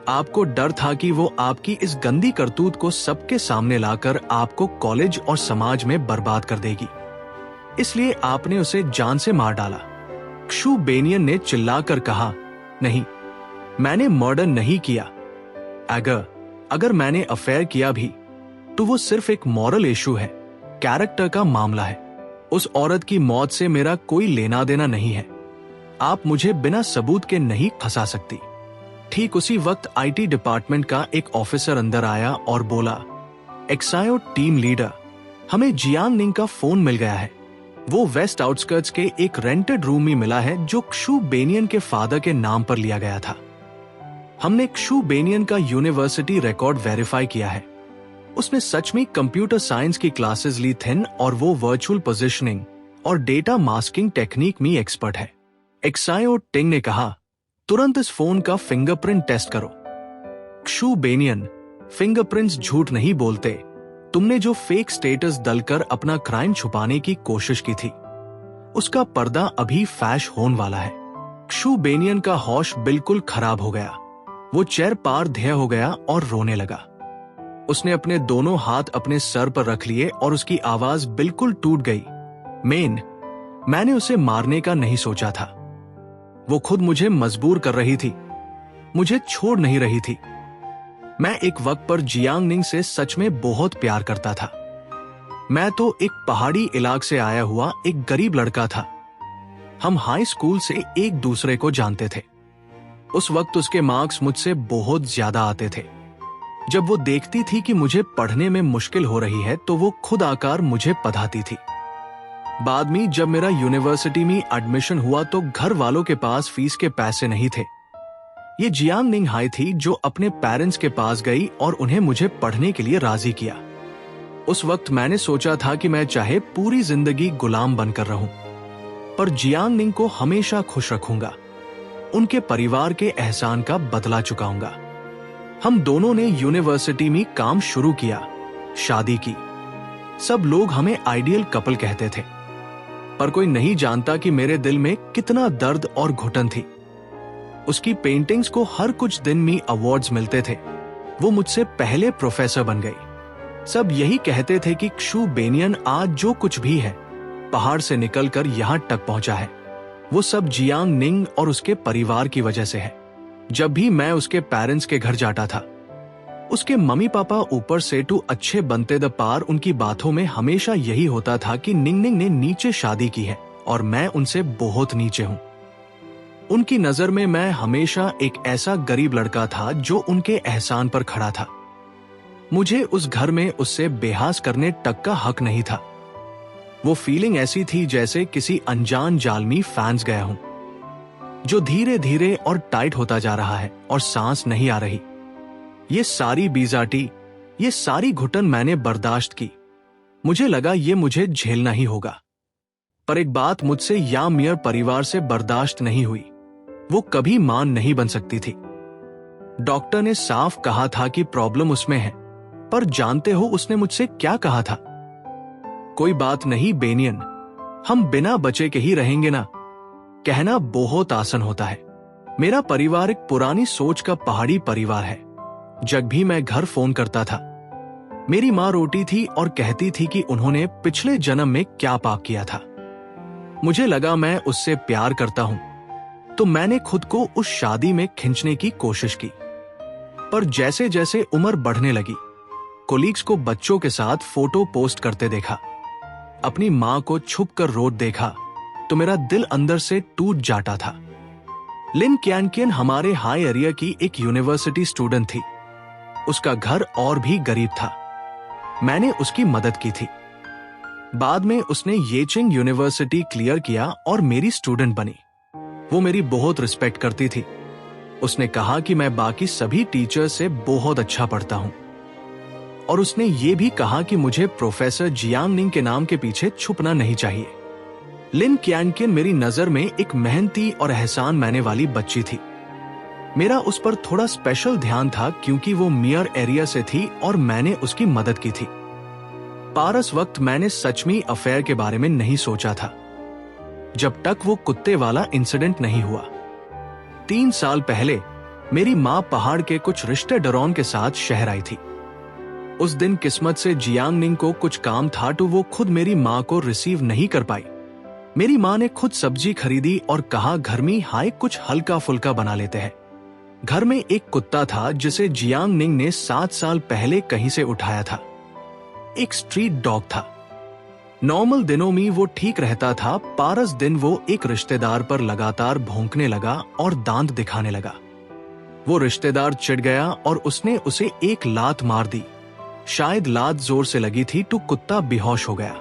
आपको डर था कि वो आपकी इस गंदी करतूत को सबके सामने लाकर आपको कॉलेज और समाज में बर्बाद कर देगी, इसलिए आपने उसे जान से मार डाला। क्षु बेनियन ने चिल्लाकर कहा, नहीं, मैंने मर्डर नहीं किया। अगर मैंने अफेयर किया भी तो वो सिर्फ एक मॉरल इशू है, कैरेक्टर का मामला है। उस औरत की मौत से मेरा कोई लेना देना नहीं है। आप मुझे बिना सबूत के नहीं फंसा सकती। ठीक उसी वक्त आईटी डिपार्टमेंट का एक ऑफिसर अंदर आया और बोला, एक्सायो टीम लीडर, हमें जियांग निंग का फोन मिल गया है। वो वेस्ट आउटस्कर्ट्स के एक रेंटेड रूम में मिला है जो क्षु बेनियन के फादर के नाम पर लिया गया था। हमने क्षु बेनियन का यूनिवर्सिटी रिकॉर्ड वेरीफाई किया है। उसने सच में कंप्यूटर साइंस की क्लासेस ली थीं और वो वर्चुअल पोजीशनिंग और डेटा मास्किंग टेक्निक में एक्सपर्ट है। एक्सायो टिंग ने कहा, तुरंत इस फोन का फिंगरप्रिंट टेस्ट करो। क्षु बेनियन, फिंगरप्रिंट्स झूठ नहीं बोलते। तुमने जो फेक स्टेटस दलकर अपना क्राइम छुपाने की कोशिश की थी, उसका पर्दा अभी फैश होने वाला है। क्षु बेनियन का होश बिल्कुल खराब हो गया। वो चेयर पार ध्येय हो गया और रोने लगा। उसने अपने दोनों हाथ अपने सर पर रख लिए और उसकी आवाज बिल्कुल टूट गई। मैंने उसे मारने का नहीं सोचा था। वो खुद मुझे मजबूर कर रही थी, मुझे छोड़ नहीं रही थी। मैं एक वक्त पर जियांग निंग से सच में बहुत प्यार करता था। मैं तो एक पहाड़ी इलाके से आया हुआ एक गरीब लड़का था। हम हाई स्कूल से एक दूसरे को जानते थे। उस वक्त उसके मार्क्स मुझसे बहुत ज्यादा आते थे। जब वो देखती थी कि मुझे पढ़ने में मुश्किल हो रही है तो वो खुद आकर मुझे पढ़ाती थी। बाद में जब मेरा यूनिवर्सिटी में एडमिशन हुआ तो घर वालों के पास फीस के पैसे नहीं थे। ये जियांग निंग हाई थी जो अपने पेरेंट्स के पास गई और उन्हें मुझे पढ़ने के लिए राजी किया। उस वक्त मैंने सोचा था कि मैं चाहे पूरी जिंदगी गुलाम बनकर रहूं, पर जियांग निंग को हमेशा खुश रखूंगा। उनके परिवार के एहसान का बदला चुकाऊंगा। हम दोनों ने यूनिवर्सिटी में काम शुरू किया, शादी की। सब लोग हमें आइडियल कपल कहते थे, पर कोई नहीं जानता कि मेरे दिल में कितना दर्द और घुटन थी। उसकी पेंटिंग्स को हर कुछ दिन में अवार्ड्स मिलते थे। वो मुझसे पहले प्रोफेसर बन गई। सब यही कहते थे कि क्षु बेनियन आज जो कुछ भी है, पहाड़ से निकलकर यहां तक पहुंचा है, वो सब जियांग निंग और उसके परिवार की वजह से है। जब भी मैं उसके पेरेंट्स के घर जाता था, उसके मम्मी पापा ऊपर से टू अच्छे बनते द पार उनकी बातों में हमेशा यही होता था कि निंग निंग ने नीचे शादी की है और मैं उनसे बहुत नीचे हूं। उनकी नजर में मैं हमेशा एक ऐसा गरीब लड़का था जो उनके एहसान पर खड़ा था। मुझे उस घर में उससे बेहास करने तक का हक नहीं था। वो फीलिंग ऐसी थी जैसे किसी अनजान जाल में फंस गया हूं, जो धीरे धीरे और टाइट होता जा रहा है और सांस नहीं आ रही। ये सारी बीजाटी, ये सारी घुटन मैंने बर्दाश्त की। मुझे लगा ये मुझे झेलना ही होगा, पर एक बात मुझसे या मियर परिवार से बर्दाश्त नहीं हुई। वो कभी मां नहीं बन सकती थी। डॉक्टर ने साफ कहा था कि प्रॉब्लम उसमें है, पर जानते हो उसने मुझसे क्या कहा था? कोई बात नहीं बेनियन, हम बिना बच्चे के ही रहेंगे ना। कहना बहुत आसान होता है। मेरा परिवार एक पुरानी सोच का पहाड़ी परिवार है। जब भी मैं घर फोन करता था, मेरी माँ रोती थी और कहती थी कि उन्होंने पिछले जन्म में क्या पाप किया था। मुझे लगा मैं उससे प्यार करता हूं, तो मैंने खुद को उस शादी में खींचने की कोशिश की। पर जैसे जैसे उम्र बढ़ने लगी, कोलीग्स को बच्चों के साथ फोटो पोस्ट करते देखा, अपनी मां को छुप कर रोते देखा तो मेरा दिल अंदर से टूट जाता था। लिन कैनकियन हमारे हाई एरिया की एक यूनिवर्सिटी स्टूडेंट थी। उसका घर और भी गरीब था। मैंने उसकी मदद की थी। बाद में उसने येचिंग यूनिवर्सिटी क्लियर किया और मेरी स्टूडेंट बनी। वो मेरी बहुत रिस्पेक्ट करती थी। उसने कहा कि मैं बाकी सभी टीचर्स से बहुत अच्छा पढ़ता हूं, और उसने ये भी कहा कि मुझे प्रोफेसर जियांग निंग के नाम के पीछे छुपना नहीं चाहिए। लिन कैनकियन मेरी नजर में एक मेहनती और एहसान मानने वाली बच्ची थी। मेरा उस पर थोड़ा स्पेशल ध्यान था क्योंकि वो मियर एरिया से थी और मैंने उसकी मदद की थी। पारस वक्त मैंने सच में अफेयर के बारे में नहीं सोचा था, जब तक वो कुत्ते वाला इंसिडेंट नहीं हुआ। 3 साल पहले मेरी मां पहाड़ के कुछ रिश्तेदारों के साथ शहर आई थी। उस दिन किस्मत से जियांग निंग को कुछ काम था तो वो खुद मेरी मां को रिसीव नहीं कर पाई। मेरी मां ने खुद सब्जी खरीदी और कहा, घर में हाय कुछ हल्का फुल्का बना लेते हैं। घर में एक कुत्ता था जिसे जियांग निंग ने 7 साल पहले कहीं से उठाया था। एक स्ट्रीट डॉग था। नॉर्मल दिनों में वो ठीक रहता था। पारस दिन वो एक रिश्तेदार पर लगातार भौंकने लगा और दांत दिखाने लगा। वो रिश्तेदार चिढ़ गया और उसने उसे एक लात मार दी। शायद लात जोर से लगी थी तो कुत्ता बेहोश हो गया।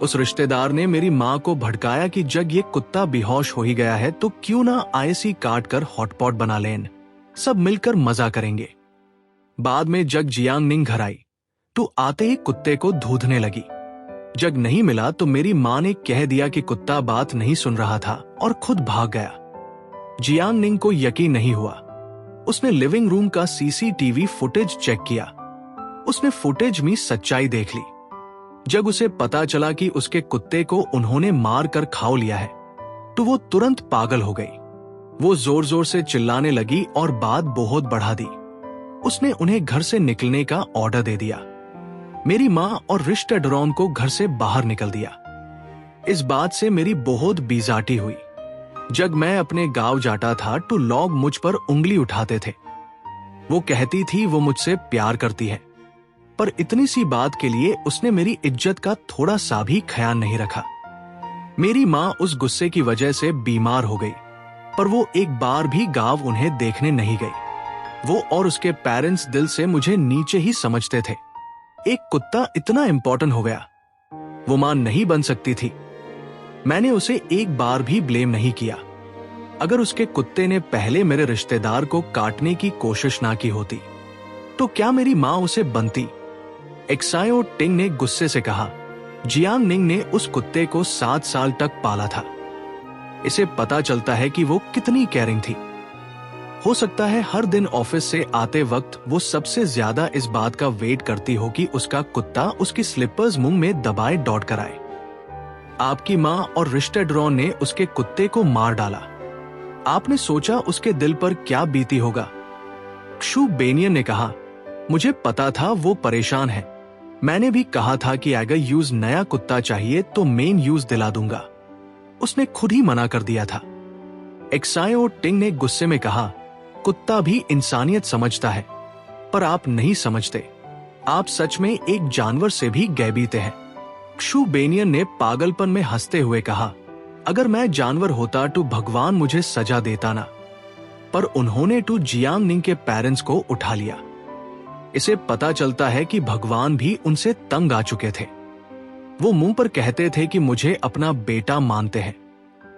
उस रिश्तेदार ने मेरी मां को भड़काया कि जब ये कुत्ता बेहोश हो ही गया है तो क्यों ना आईसी काट कर हॉटपॉट बना लें, सब मिलकर मजा करेंगे। बाद में जग जियांग निंग घर आई तो आते ही कुत्ते को धूधने लगी। जग नहीं मिला तो मेरी मां ने कह दिया कि कुत्ता बात नहीं सुन रहा था और खुद भाग गया। जियांग निंग को यकीन नहीं हुआ। उसने लिविंग रूम का सीसीटीवी फुटेज चेक किया। उसने फुटेज में सच्चाई देख ली। जब उसे पता चला कि उसके कुत्ते को उन्होंने मार कर खा लिया है तो वो तुरंत पागल हो गई। वो जोर जोर से चिल्लाने लगी और बात बहुत बढ़ा दी। उसने उन्हें घर से निकलने का ऑर्डर दे दिया। मेरी मां और रिश्तेदारों को घर से बाहर निकल दिया। इस बात से मेरी बहुत बेइज्जती हुई। जब मैं अपने गांव जाता था तो लोग मुझ पर उंगली उठाते थे। वो कहती थी वो मुझसे प्यार करती है, पर इतनी सी बात के लिए उसने मेरी इज्जत का थोड़ा सा भी ख्याल नहीं रखा। मेरी मां उस गुस्से की वजह से बीमार हो गई, पर वो एक बार भी गांव उन्हें देखने नहीं गई। वो और उसके पेरेंट्स दिल से मुझे नीचे ही समझते थे। एक कुत्ता इतना इंपॉर्टेंट हो गया। वो मां नहीं बन सकती थी। मैंने उसे एक बार भी ब्लेम नहीं किया। अगर उसके कुत्ते ने पहले मेरे रिश्तेदार को काटने की कोशिश ना की होती तो क्या मेरी मां उसे बनती? एक्सायो टिंग ने गुस्से से कहा, जियांग निंग ने उस कुत्ते को 7 साल तक पाला था। इसे पता चलता है कि वो कितनी केयरिंग थी। हो सकता है हर दिन ऑफिस से आते वक्त वो सबसे ज्यादा इस बात का वेट करती हो कि उसका कुत्ता उसकी स्लिपर्स मुंह में दबाए दौड़ कर आए। आपकी मां और रिश्तेदारों ने उसके कुत्ते को मार डाला। आपने सोचा उसके दिल पर क्या बीती होगा? क्षु बेनियन ने कहा, मुझे पता था वो परेशान है। मैंने भी कहा था कि अगर यूज नया कुत्ता चाहिए तो मेन यूज दिला दूंगा। उसने खुद ही मना कर दिया था। एक्सायो टिंग ने गुस्से में कहा, कुत्ता भी इंसानियत समझता है, पर आप नहीं समझते। आप सच में एक जानवर से भी गैबीते हैं। क्षु बेनियन ने पागलपन में हंसते हुए कहा, अगर मैं जानवर होता तो भगवान मुझे सजा देता ना, पर उन्होंने तो जियांग निंग के पेरेंट्स को उठा लिया। इसे पता चलता है कि भगवान भी उनसे तंग आ चुके थे। वो मुंह पर कहते थे कि मुझे अपना बेटा मानते हैं,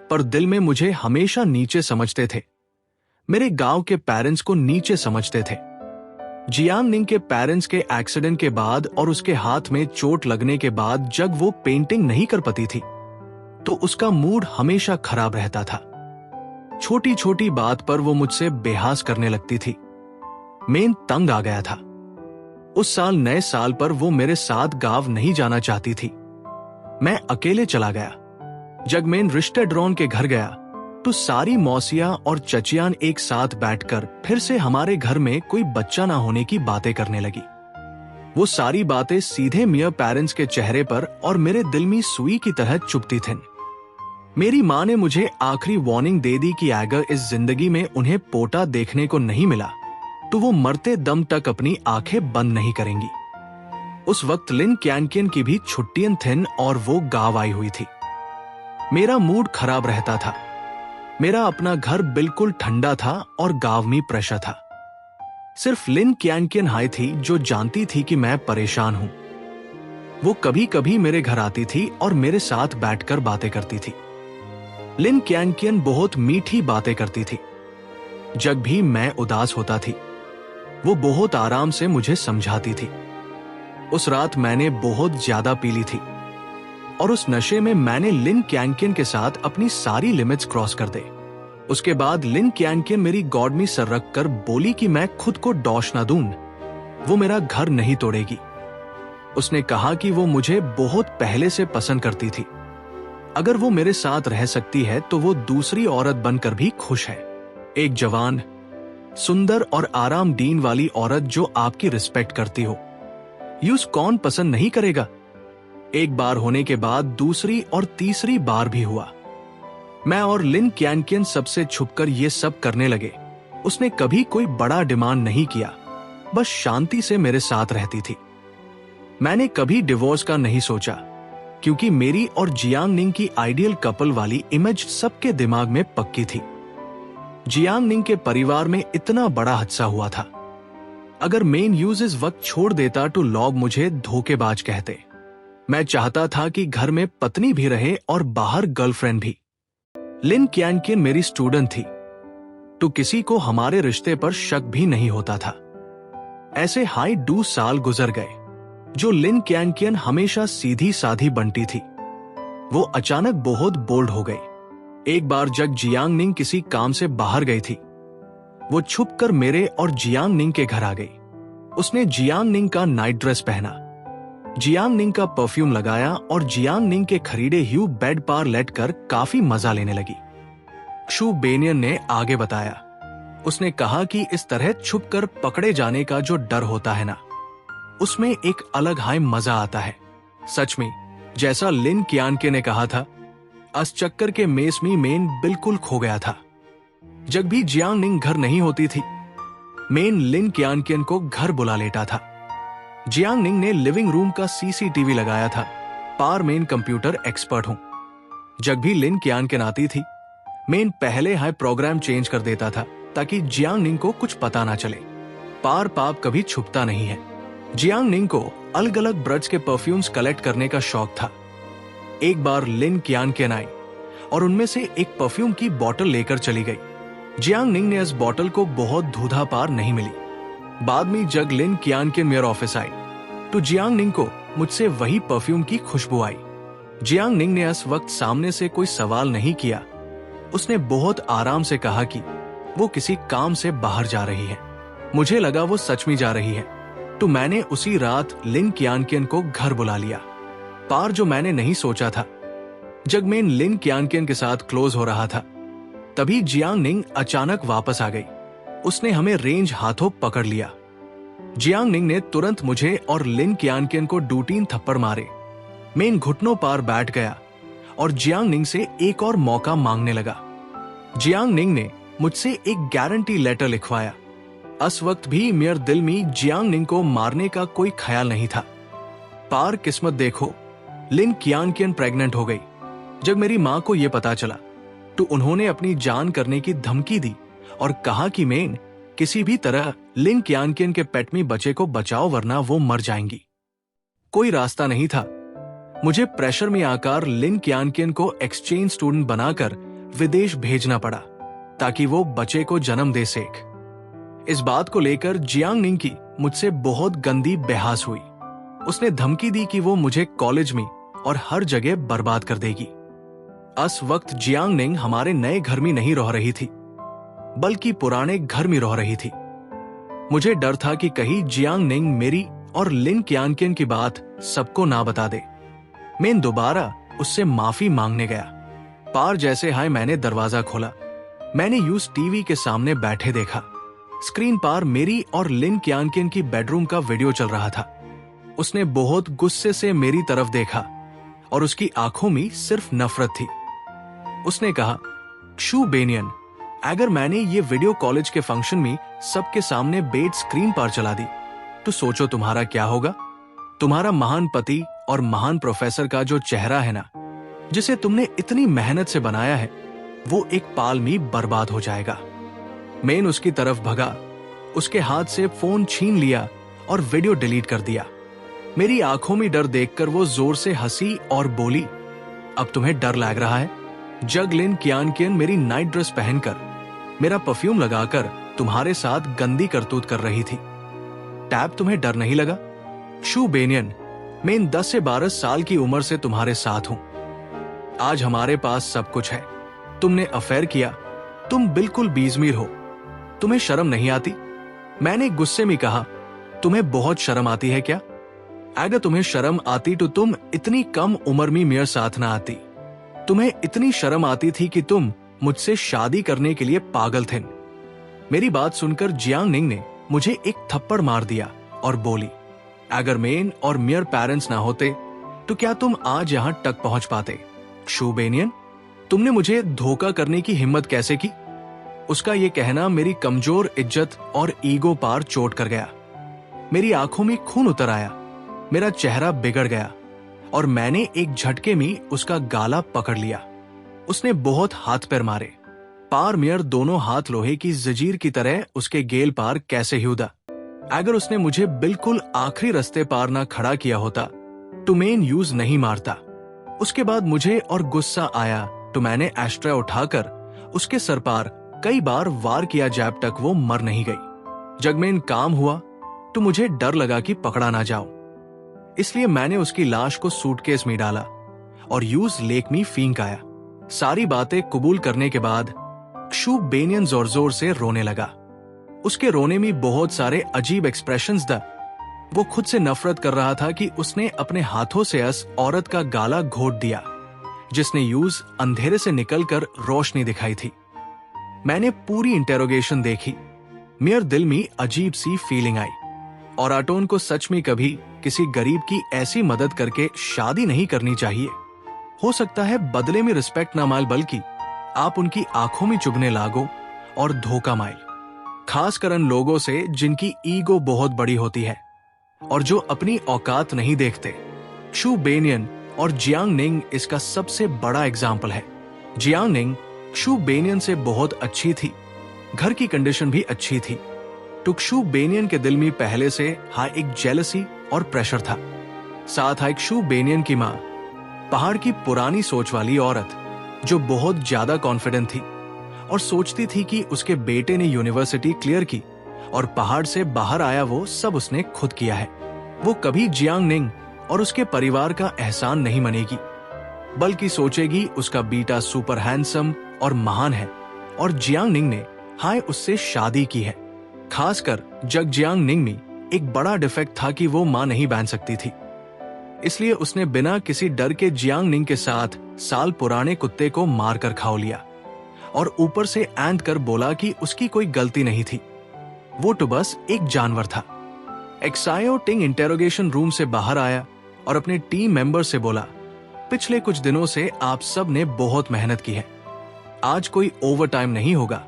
पर दिल में मुझे हमेशा नीचे समझते थे। मेरे गांव के पेरेंट्स को नीचे समझते थे। जियांग निंग के पेरेंट्स के एक्सीडेंट के बाद और उसके हाथ में चोट लगने के बाद जब वो पेंटिंग नहीं कर पाती थी तो उसका मूड हमेशा खराब रहता था। छोटी छोटी बात पर वो मुझसे बेहास करने लगती थी। मैं तंग आ गया था। उस साल नए साल पर वो मेरे साथ गांव नहीं जाना चाहती थी। मैं अकेले चला गया। जब मैं रिश्तेदारों के घर गया तो सारी मौसियां और चचियान एक साथ बैठकर फिर से हमारे घर में कोई बच्चा ना होने की बातें करने लगी। वो सारी बातें सीधे मियां पेरेंट्स के चेहरे पर और मेरे दिल में सुई की तरह चुभती थीं। मेरी मां ने मुझे आखिरी वार्निंग दे दी कि अगर इस जिंदगी में उन्हें पोता देखने को नहीं मिला तो वो मरते दम तक अपनी आंखें बंद नहीं करेंगी। उस वक्त लिन कैनकिन की भी छुट्टियां थिन और वो गांव आई हुई थी। मेरा मूड खराब रहता था। मेरा अपना घर बिल्कुल ठंडा था और गांव में प्रेशर था। सिर्फ लिन कैनकिन हाई थी जो जानती थी कि मैं परेशान हूं। वो कभी कभी मेरे घर आती थी और मेरे साथ बैठकर बातें करती थी। लिन कैनकिन बहुत मीठी बातें करती थी। जब भी मैं उदास होता थी वो बहुत आराम से मुझे समझाती थी। उस रात मैंने बहुत ज्यादा पी ली थी और उस नशे में मैंने लिन कैनकिन के साथ अपनी सारी लिमिट्स क्रॉस कर दे। उसके बाद लिन कैनकिन मेरी गॉड में सर रख कर बोली कि मैं खुद को डॉश ना दूं, वो मेरा घर नहीं तोड़ेगी। उसने कहा कि वो मुझे बहुत पहले से पसंद करती थी। अगर वो मेरे साथ रह सकती है तो वो दूसरी औरत बनकर भी खुश है। एक जवान, सुंदर और आराम दीन वाली औरत जो आपकी रिस्पेक्ट करती हो, यूज कौन पसंद नहीं करेगा। एक बार होने के बाद दूसरी और तीसरी बार भी हुआ। मैं और लिन कैनकिन सबसे छुपकर ये सब करने लगे। उसने कभी कोई बड़ा डिमांड नहीं किया, बस शांति से मेरे साथ रहती थी। मैंने कभी डिवोर्स का नहीं सोचा क्योंकि मेरी और जियांग निंग की आइडियल कपल वाली इमेज सबके दिमाग में पक्की थी। जियांग निंग के परिवार में इतना बड़ा हादसा हुआ था। अगर मेन यूज इस वक्त छोड़ देता तो लोग मुझे धोखेबाज कहते। मैं चाहता था कि घर में पत्नी भी रहे और बाहर गर्लफ्रेंड भी। लिन कैनकिन मेरी स्टूडेंट थी तो किसी को हमारे रिश्ते पर शक भी नहीं होता था। ऐसे हाई 2 साल गुजर गए जो लिन कैनकिन हमेशा सीधी साधी बनती थी वो अचानक बहुत बोल्ड हो गई। एक बार जब जियांग निंग किसी काम से बाहर गई थी वो छुपकर मेरे और जियांग निंग के घर आ गई। उसने जियांग निंग का नाइट ड्रेस पहना, जियांग निंग का परफ्यूम लगाया और जियांग निंग के खरीदे ह्यू बेड पर लेटकर काफी मजा लेने लगी। शू बेनियन ने आगे बताया, उसने कहा कि इस तरह छुपकर पकड़े जाने का जो डर होता है ना, उसमें एक अलग हाई मजा आता है। सच में जैसा लिन कैनकिन ने कहा था, अस चक्कर के मेस में मेन बिल्कुल खो गया था। जब भी जियांग निंग घर नहीं होती थी मेन लिन कैनकिन को घर बुला लेता था। जियांग निंग ने लिविंग रूम का सीसीटीवी लगाया था। पार मेन कंप्यूटर एक्सपर्ट हूं। जब भी लिन कैनकिन आती थी मेन पहले हाई प्रोग्राम चेंज कर देता था ताकि जियांग निंग को कुछ पता ना चले। पार पाप कभी छुपता नहीं है। जियांग निंग को अलग अलग ब्रड्स के परफ्यूम्स कलेक्ट करने का शौक था। एक बार लिन कैनकिन आई और उनमें से एक परफ्यूम की बोतल लेकर चली गई। जियांग निंग ने इस बोतल को बहुत धूधा पार नहीं मिली। बाद में जब लिन कैनकिन मेरे ऑफिस आई तो जियांग निंग को मुझसे वही परफ्यूम की खुशबू आई। जियांग निंग ने इस वक्त सामने से कोई सवाल नहीं किया। उसने बहुत आराम से कहा कि वो किसी काम से बाहर जा रही है। मुझे लगा वो सच में जा रही है तो मैंने उसी रात लिन कैनकिन को घर बुला लिया। पार जो मैंने नहीं सोचा था। जब मैं लिन कैनकिन के साथ क्लोज हो रहा था तभी जियांग निंग अचानक वापस आ गई। उसने हमें रेंज हाथों पकड़ लिया। जियांग निंग ने तुरंत मुझे और लिन कैनकिन को 2-3 थप्पड़ मारे। मैं घुटनों पार बैठ गया और जियांग निंग से एक और मौका मांगने लगा। जियांग निंग ने मुझसे एक गारंटी लेटर लिखवाया। उस वक्त भी मेरे दिल में जियांग निंग को मारने का कोई ख्याल नहीं था। पार किस्मत देखो, लिन कैनकिन प्रेग्नेंट हो गई। जब मेरी मां को यह पता चला तो उन्होंने अपनी जान करने की धमकी दी और कहा कि मैं किसी भी तरह लिन कैनकिन के पेट में बच्चे को बचाओ वरना वो मर जाएंगी। कोई रास्ता नहीं था। मुझे प्रेशर में आकर लिन कैनकिन को एक्सचेंज स्टूडेंट बनाकर विदेश भेजना पड़ा ताकि वो बच्चे को जन्म दे सके। इस बात को लेकर जियांग निंग की मुझसे बहुत गंदी बहस हुई। उसने धमकी दी कि वो मुझे कॉलेज में और हर जगह बर्बाद कर देगी। उस वक्त जियांग निंग हमारे नए घर में नहीं रह रही थी बल्कि पुराने घर में रह रही थी। मुझे डर था कि कहीं जियांग निंग मेरी और लिन कैनकिन की बात सबको ना बता दे। मैं दोबारा उससे माफी मांगने गया। पार जैसे हाय मैंने दरवाजा खोला। मैंने यूज टीवी के सामने बैठे देखा। स्क्रीन पर मेरी और लिन कैनकिन की बेडरूम का वीडियो चल रहा था। उसने बहुत गुस्से से मेरी तरफ देखा और उसकी आंखों में सिर्फ नफरत थी। उसने कहा, शू बेनियन, अगर मैंने ये वीडियो कॉलेज के फंक्शन में सबके सामने बेड स्क्रीन पर चला दी तो सोचो तुम्हारा क्या होगा। तुम्हारा महान पति और महान प्रोफेसर का जो चेहरा है ना, जिसे तुमने इतनी मेहनत से बनाया है, वो एक पाल में बर्बाद हो जाएगा। मेन उसकी तरफ भगा, उसके हाथ से फोन छीन लिया और वीडियो डिलीट कर दिया। मेरी आंखों में डर देखकर वो जोर से हंसी और बोली, अब तुम्हें डर लग रहा है? जगलिन कियानकियन मेरी नाइट ड्रेस पहनकर, मेरा परफ्यूम लगाकर तुम्हारे साथ गंदी करतूत कर रही थी। टैब तुम्हें डर नहीं लगा? शू बेनियन, मैं इन 10 से 12 साल की उम्र से तुम्हारे साथ हूं। आज हमारे पास सब कुछ है। तुमने अफेयर किया, तुम बिल्कुल बीजमीर हो। तुम्हें शर्म नहीं आती? मैंने गुस्से में कहा, तुम्हें बहुत शर्म आती है क्या? अगर तुम्हें शर्म आती तो तुम इतनी कम उम्र में मेरे साथ ना आती। तुम्हें इतनी शर्म आती थी कि तुम मुझसे शादी करने के लिए पागल थे। मेरी बात सुनकर जियांग निंग ने मुझे एक थप्पड़ मार दिया और बोली, अगर मेन और मेयर पेरेंट्स ना होते तो क्या तुम आज यहां तक पहुंच पाते? शू बेनियन, तुमने मुझे धोखा करने की हिम्मत कैसे की? उसका यह कहना मेरी कमजोर इज्जत और ईगो पार चोट कर गया। मेरी आंखों में खून उतर आया, मेरा चेहरा बिगड़ गया और मैंने एक झटके में उसका गाला पकड़ लिया। उसने बहुत हाथ पैर मारे। पार मेयर दोनों हाथ लोहे की जंजीर की तरह उसके गेल पार कैसे ह्यूदा। अगर उसने मुझे बिल्कुल आखिरी रास्ते पार ना खड़ा किया होता तो मेन यूज नहीं मारता। उसके बाद मुझे और गुस्सा आया तो मैंने एस्ट्रे उठाकर उसके सर पार कई बार वार किया जब तक वो मर नहीं गई। जब मेन काम हुआ तो मुझे डर लगा कि पकड़ा ना जाओ, इसलिए मैंने उसकी लाश को सूटकेस में डाला और यूज लेक में फेंक आया। सारी बातें कबूल करने के बाद शू बेनियन जोर जोर से रोने लगा। उसके रोने में बहुत सारे अजीब एक्सप्रेशंस थे। वो खुद से नफरत कर रहा था कि उसने अपने हाथों से उस औरत का गाला घोट दिया जिसने यूज अंधेरे से निकलकर रोशनी दिखाई थी। मैंने पूरी इंटेरोगेशन देखी। मेरे दिल में अजीब सी फीलिंग आई और आटोन को सच में कभी किसी गरीब की ऐसी मदद करके शादी नहीं करनी चाहिए। हो सकता है बदले में रिस्पेक्ट ना माल बल्कि आप उनकी आंखों में चुभने लागो और धोखा माइल, खासकर उन लोगों से जिनकी ईगो बहुत बड़ी होती है और जो अपनी औकात नहीं देखते। शू बेनियन और जियांग निंग इसका सबसे बड़ा एग्जाम्पल है। जियांग निंग शू बेनियन से बहुत अच्छी थी, घर की कंडीशन भी अच्छी थी। टुकशू बेनियन के दिल में पहले से एक जेलसी और प्रेशर था। साथ एक शू बेनियन की माँ, पहाड़ की पुरानी सोच वाली औरत जो बहुत ज्यादा कॉन्फिडेंट थी और सोचती थी कि उसके बेटे ने यूनिवर्सिटी क्लियर की और पहाड़ से बाहर आया वो सब उसने खुद किया है। वो कभी जियांग निंग और उसके परिवार का एहसान नहीं मनेगी, बल्कि सोचेगी उसका बेटा सुपर हैंडसम और महान है और जियांग निंग ने उससे शादी की है। खासकर जग जियांग निंग में एक बड़ा डिफेक्ट था कि वो मां नहीं बन सकती थी, इसलिए उसने बिना किसी डर के जियांग निंग के साथ साल पुराने कुत्ते को मारकर खा लिया और ऊपर से ऐंत कर बोला कि उसकी कोई गलती नहीं थी, वो तो बस एक जानवर था। एक्सायो टिंग इंटेरोगेशन रूम से बाहर आया और अपने टीम मेंबर से बोला, पिछले कुछ दिनों से आप सब ने बहुत मेहनत की है, आज कोई ओवर टाइम नहीं होगा,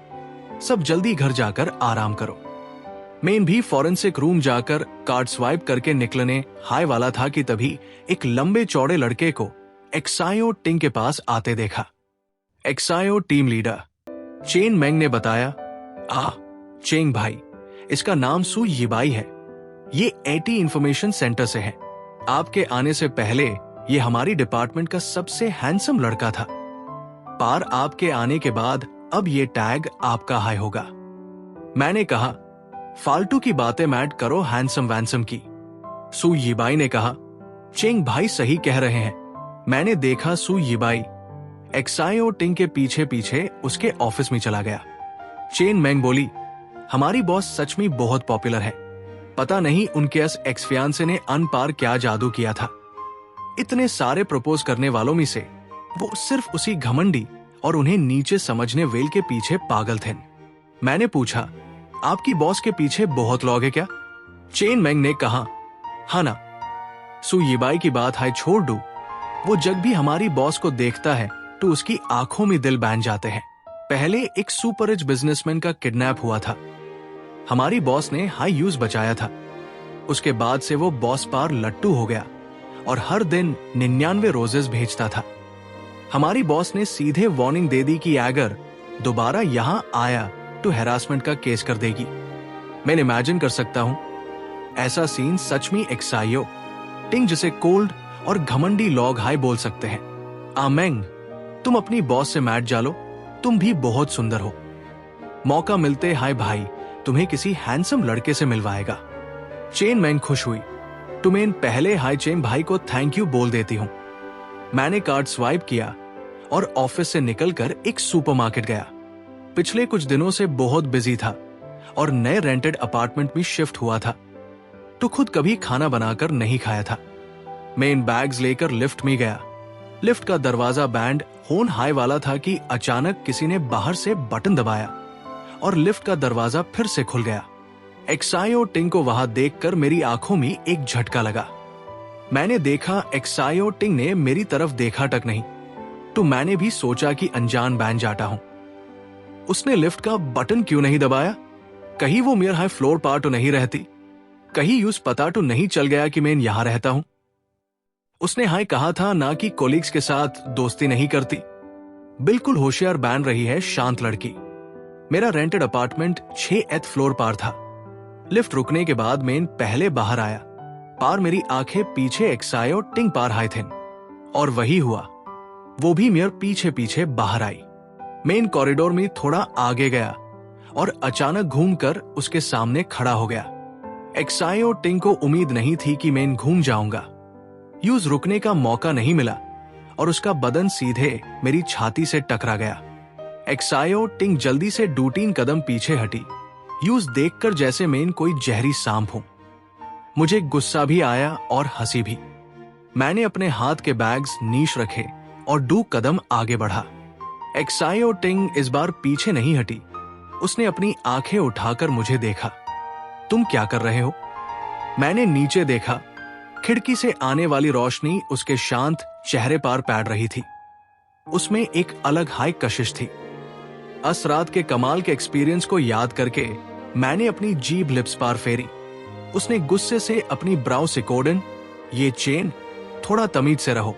सब जल्दी घर जाकर आराम करो। मेन भी फॉरेंसिक रूम जाकर कार्ड स्वाइप करके निकलने वाला था कि तभी एक लंबे चौड़े लड़के को एक्सायो टिंग के पास आते देखा। एक्सायो टीम लीडर चेन मेंग ने बताया, चेंग भाई, इसका नाम सू यिबाई है, ये एटी इंफॉर्मेशन सेंटर से है। आपके आने से पहले ये हमारी डिपार्टमेंट का सबसे हैंडसम लड़का था, पार आपके आने के बाद अब ये टैग आपका हाई होगा। मैंने कहा, फालतू की बातें मैट करो हैंडसम वैंसम की। सू यिबाई ने कहा, चेंग भाई सही कह रहे हैं। मैंने देखा सू यिबाई एक्सायो टिंग के पीछे पीछे उसके ऑफिस में चला गया। चेन मेंग बोली, हमारी बॉस सच में बहुत पॉपुलर है, पता नहीं उनके एक्स फियांसे ने अनपार क्या जादू किया था। इतने सारे प्रपोज करने वालों में से वो सिर्फ उसी घमंडी और उन्हें नीचे समझने वेल के पीछे पागल थे। मैंने पूछा, आपकी बॉस के पीछे बहुत लोग हैं क्या? चेन मेंग ने कहा, हाँ ना। सू यिबाई की बात छोड़ दू, वो जब भी हमारी बॉस को देखता है तो उसकी आंखों में दिल बैठ जाते हैं। पहले एक सुपर रिच बिजनेसमैन का किडनैप हुआ था, हमारी बॉस ने हाई यूज बचाया था। उसके बाद से वो बॉस पार लट्टू हो गया और हर दिन 99 रोजेस भेजता था। हमारी बॉस ने सीधे वार्निंग दे दी कि अगर दोबारा यहां आया तो हैरासमेंट का केस कर देगी। मैं इमेजिन कर सकता हूं ऐसा सीन सच में एक्साइयो टिंग जिसे कोल्ड और घमंडी लॉग हाई बोल सकते हैं। आमेंग, तुम अपनी बॉस से मैट जालो, तुम भी बहुत सुंदर हो। मौका मिलते हाय भाई तुम्हें किसी हैंडसम लड़के से मिलवाएगा। चेन मैंग खुश हुई। तुम्हें पहले हाय चेन भाई को थैंक यू बोल देती हूं। मैंने कार्ड स्वाइप किया और ऑफिस से निकलकर एक सुपरमार्केट गया। पिछले कुछ दिनों से बहुत बिजी था और नए रेंटेड अपार्टमेंट में शिफ्ट हुआ था, तो खुद कभी खाना बनाकर नहीं खाया था। मैं इन बैग्स लेकर लिफ्ट में गया। लिफ्ट का दरवाजा बैंड होन हाई वाला था कि अचानक किसी ने बाहर से बटन दबाया और लिफ्ट का दरवाजा फिर से खुल गया। एक्सायो टिंग को वहां देखकर मेरी आंखों में एक झटका लगा। मैंने देखा एक्सायो टिंग ने मेरी तरफ देखा तक नहीं, तो मैंने भी सोचा कि अनजान बैन जाटा हूं। उसने लिफ्ट का बटन क्यों नहीं दबाया? कहीं वो मेरे हाई फ्लोर पार तो नहीं रहती? कहीं यूज पता तो नहीं चल गया कि मैं यहां रहता हूं? उसने हाय कहा था ना कि कोलीग्स के साथ दोस्ती नहीं करती। बिल्कुल होशियार बैन रही है शांत लड़की। मेरा रेंटेड अपार्टमेंट 6th फ्लोर पर था। लिफ्ट रुकने के बाद मैं पहले बाहर आया। पार मेरी आंखें पीछे एक्सायो टिंग पार हाई थे और वही हुआ, वो भी मेरे पीछे पीछे बाहर आई। मेन कॉरिडोर में थोड़ा आगे गया और अचानक घूमकर उसके सामने खड़ा हो गया। एक्सायो टिंग को उम्मीद नहीं थी कि मैं घूम जाऊंगा। यूज रुकने का मौका नहीं मिला और उसका बदन सीधे मेरी छाती से टकरा गया। एक्सायो टिंग जल्दी से 2-3 कदम पीछे हटी, यूज देखकर जैसे मैं कोई जहरी सांप हूं। मुझे गुस्सा भी आया और हंसी भी। मैंने अपने हाथ के बैग्स नीश रखे और 2 कदम आगे बढ़ा। एक्सायो टिंग इस बार पीछे नहीं हटी। उसने अपनी आंखें उठाकर मुझे देखा। तुम क्या कर रहे हो? मैंने नीचे देखा। खिड़की से आने वाली रोशनी उसके शांत चेहरे पर पैड़ रही थी। उसमें एक अलग हाई कशिश थी। अस रात के कमाल के एक्सपीरियंस को याद करके मैंने अपनी जीभ लिप्स पार फेरी। उसने गुस्से से अपनी ब्राउ सिकोड़न, ये चेन, थोड़ा तमीज से रहो।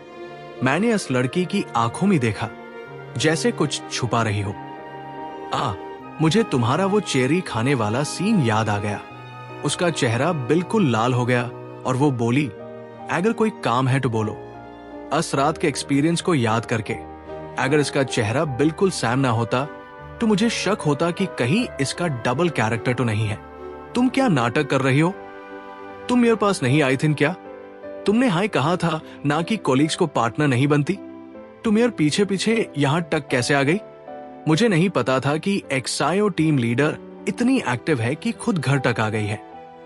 मैंने उस लड़की की आंखों में देखा जैसे कुछ छुपा रही हो। मुझे तुम्हारा वो चेरी खाने वाला सीन याद आ गया। उसका चेहरा बिल्कुल लाल हो गया और वो बोली, अगर कोई काम है तो बोलो। अस रात के एक्सपीरियंस को याद करके अगर इसका चेहरा बिल्कुल सैम ना होता तो मुझे शक होता कि कहीं इसका डबल कैरेक्टर तो नहीं है। तुम क्या नाटक कर रही हो? तुम मेरे पास नहीं आई थी क्या? तुमने हाय कहा था ना कि कोलीग्स को पार्टनर नहीं बनती। तुम मेरे पीछे पीछे यहां तक कैसे आ गई? मुझे नहीं पता था कि एक्सायो टीम लीडर इतनी एक्टिव है कि खुद घर तक आ गई है।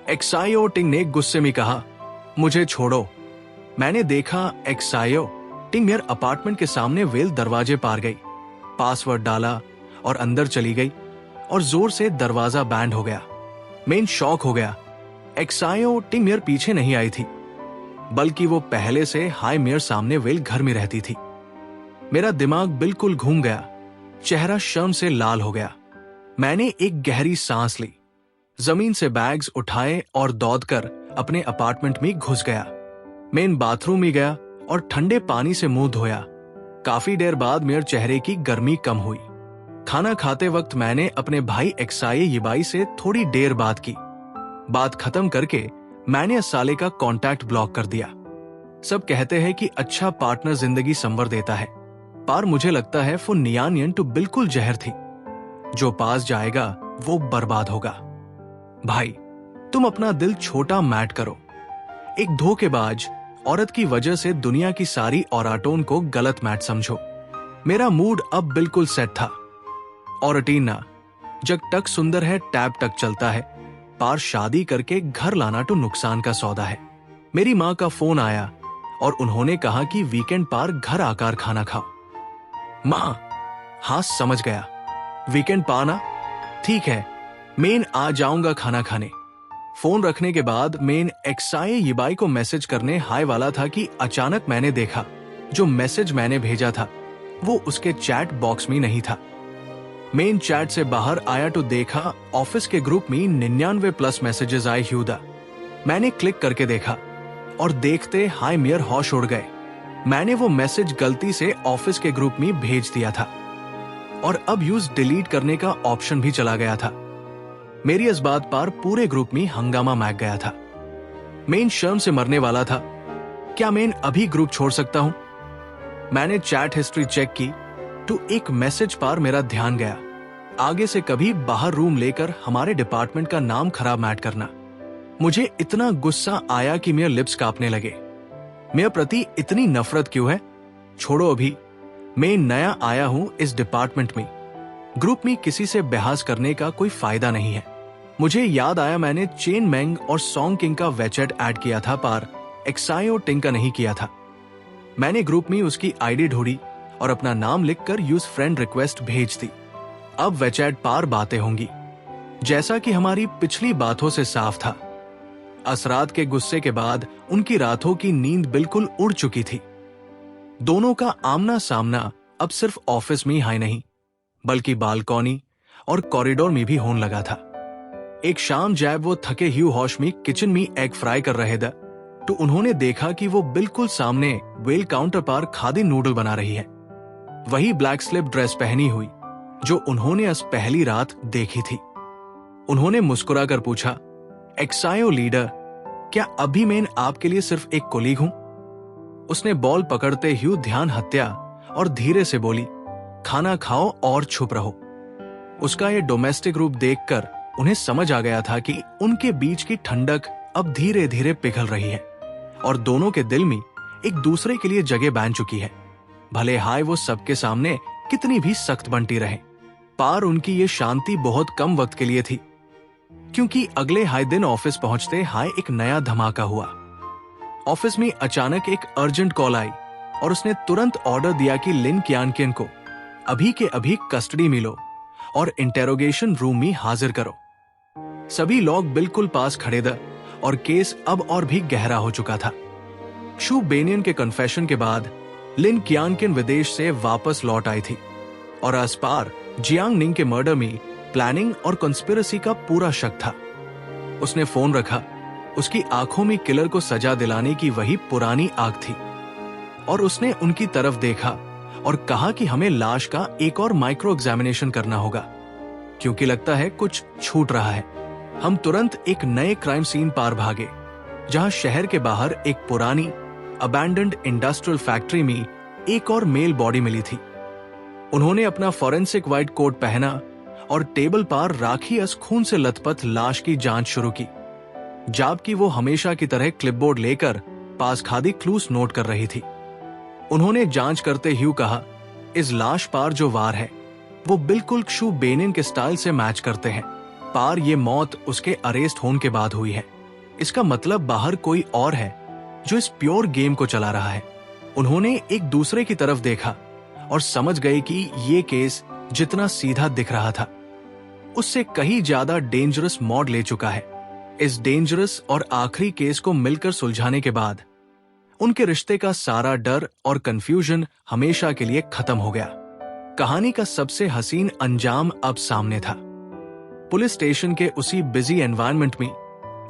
एक्सायो टिंग ने गुस्से में कहा, मुझे छोड़ो। मैंने देखा एक्सायो टिंग मेरे अपार्टमेंट के सामने वेल दरवाजे पार गई, पासवर्ड डाला और अंदर चली गई और जोर से दरवाजा बैंड हो गया। मैं शॉक हो गया। एक्सायो टिंग मेरे पीछे नहीं आई थी, बल्कि वो पहले से हाई मेरे सामने वेल घर में रहती थी। मेरा दिमाग बिल्कुल घूम गया, चेहरा शर्म से लाल हो गया। मैंने एक गहरी सांस ली, जमीन से बैग्स उठाए और दौड़कर अपने अपार्टमेंट में घुस गया। मैं बाथरूम में गया और ठंडे पानी से मुंह धोया। काफी देर बाद मेरे चेहरे की गर्मी कम हुई। खाना खाते वक्त मैंने अपने भाई एक्साये यिबाई से थोड़ी देर बात की। बात खत्म करके मैंने इस साले का कांटेक्ट ब्लॉक कर दिया। सब कहते हैं कि अच्छा पार्टनर जिंदगी संवर देता है, पर मुझे लगता है वो नियानियन तो बिल्कुल जहर थी। जो पास जाएगा वो बर्बाद होगा। भाई, तुम अपना दिल छोटा मैट करो। एक धोखेबाज औरत की वजह से दुनिया की सारी औरातों को गलत मैट समझो। मेरा मूड अब बिल्कुल सेट था। औरटीना, जब तक सुंदर है टैब तक चलता है, पार शादी करके घर लाना तो नुकसान का सौदा है। मेरी माँ का फोन आया और उन्होंने कहा कि वीकेंड पार घर आकर खाना खाओ। माँ, हाँ समझ गया, वीकेंड पाना, ठीक है, मैं आ जाऊंगा खाना खाने। फोन रखने के बाद मैं एक्साये यिबाई को मैसेज करने हाय वाला था कि अचानक मैंने देखा जो मैसेज मैंने भेजा था वो उसके चैट बॉक्स में नहीं था। मेन चैट से बाहर आया तो देखा ऑफिस के ग्रुप में 99+ मैसेजेस आए। ह्यूदा, मैंने क्लिक करके देखा और देखते हाय मेयर होश उड़ गए। मैंने वो मैसेज गलती से ऑफिस के ग्रुप में भेज दिया था और अब यूज डिलीट करने का ऑप्शन भी चला गया था। मेरी इस बात पर पूरे ग्रुप में हंगामा मच गया था। मेन शर्म से मरने वाला था। क्या मैं अभी ग्रुप छोड़ सकता हूं? मैंने चैट हिस्ट्री चेक की तो एक मैसेज पर मेरा ध्यान गया। आगे से कभी बाहर रूम लेकर हमारे डिपार्टमेंट का नाम खराब मैट करना। मुझे इतना गुस्सा आया कि मेरे लिप्स कांपने लगे। मेरे प्रति इतनी नफरत क्यों है? छोड़ो, अभी मैं नया आया हूं इस डिपार्टमेंट में। ग्रुप में किसी से बहस करने का कोई फायदा नहीं है। मुझे याद आया मैंने चेन मैंग और सॉन्ग किंग का वेचेट ऐड किया था पर एक्सायो टिंग का नहीं किया था। मैंने ग्रुप में उसकी आईडी ढूंढी और अपना नाम लिखकर यूज फ्रेंड रिक्वेस्ट भेज दी। अब वेचेट पार बातें होंगी। जैसा कि हमारी पिछली बातों से साफ था, असरात के गुस्से के बाद उनकी रातों की नींद बिल्कुल उड़ चुकी थी। दोनों का आमना सामना अब सिर्फ ऑफिस में ही नहीं बल्कि बालकनी और कॉरिडोर में भी होने लगा था। एक शाम जब वो थके ह्यू होश में किचन में एग फ्राई कर रहे थे तो उन्होंने देखा कि वो बिल्कुल सामने वेल काउंटर पर खादी नूडल बना रही है। वही ब्लैक स्लिप ड्रेस पहनी हुई जो उन्होंने आज पहली रात देखी थी। उन्होंने मुस्कुराकर पूछा, एक्सायो लीडर, क्या अभी मैं आपके लिए सिर्फ एक कोलीग हूं? उसने बॉल पकड़ते ह्यू ध्यान हत्या और धीरे से बोली, खाना खाओ और छुप रहो। उसका ये डोमेस्टिक रूप देखकर उन्हें समझ आ गया था कि उनके बीच की ठंडक अब धीरे धीरे पिघल रही है और दोनों के दिल में एक दूसरे के लिए जगह बन चुकी है। भले हाय वो सबके सामने कितनी भी सख्त बनती रहे, पार उनकी ये शांति बहुत कम वक्त के लिए थी, क्योंकि अगले हाय दिन ऑफिस पहुंचते हाय एक नया धमाका हुआ। ऑफिस में अचानक एक अर्जेंट कॉल आई और उसने तुरंत ऑर्डर दिया कि लिन क्यानकिन को अभी के अभी कस्टडी में लो और इंटेरोगेशन रूम में हाजिर करो। सभी लोग बिल्कुल पास खड़े थे और केस अब और भी गहरा हो चुका था। शू बेनियन के कन्फेशन के बाद लिन क्यानकिन विदेश से वापस लौट आई थी और आसपार जियांग निंग के मर्डर में प्लानिंग और कंस्पिरेसी का पूरा शक था। उसने फोन रखा। उसकी आंखों में किलर को सजा दिलाने की वही पुरानी आग थी और उसने उनकी तरफ देखा और कहा कि हमें लाश का एक और माइक्रो एग्जामिनेशन करना होगा क्योंकि लगता है कुछ छूट रहा है। हम तुरंत एक नए क्राइम सीन पार भागे जहां शहर के बाहर एक पुरानी अबैंडन्ड इंडस्ट्रियल फैक्ट्री में एक और मेल बॉडी मिली थी। उन्होंने अपना फॉरेंसिक व्हाइट कोट पहना और टेबल पर राखी अस खून से लथपथ लाश की जांच शुरू की, जबकि वो हमेशा की तरह क्लिपबोर्ड लेकर पास खादी क्लूज नोट कर रही थी। उन्होंने जांच करते हुए कहा, इस लाश पार जो वार है वो बिल्कुल शू बेनियन के स्टाइल से मैच करते हैं। पार ये मौत उसके अरेस्ट होने के बाद हुई है। इसका मतलब बाहर कोई और है जो इस प्योर गेम को चला रहा है। उन्होंने एक दूसरे की तरफ देखा और समझ गए कि ये केस जितना सीधा दिख रहा था उससे कहीं ज्यादा डेंजरस मोड़ ले चुका है। इस डेंजरस और आखिरी केस को मिलकर सुलझाने के बाद उनके रिश्ते का सारा डर और कंफ्यूजन हमेशा के लिए खत्म हो गया। कहानी का सबसे हसीन अंजाम अब सामने था। पुलिस स्टेशन के उसी बिजी एनवायरनमेंट में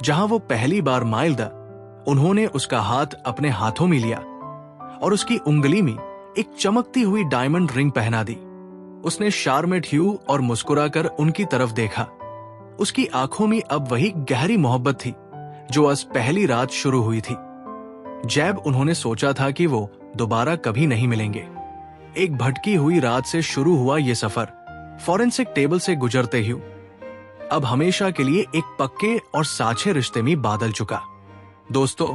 जहां वो पहली बार माइल था, उन्होंने उसका हाथ अपने हाथों में लिया और उसकी उंगली में एक चमकती हुई डायमंड रिंग पहना दी। उसने शार्मेट ह्यू और मुस्कुराकर उनकी तरफ देखा। उसकी आंखों में अब वही गहरी मोहब्बत थी जो आज पहली रात शुरू हुई थी, जब उन्होंने सोचा था कि वो दोबारा कभी नहीं मिलेंगे। एक भटकी हुई रात से शुरू हुआ ये सफर फॉरेंसिक टेबल से गुजरते हुए अब हमेशा के लिए एक पक्के और साझे रिश्ते में बदल चुका। दोस्तों,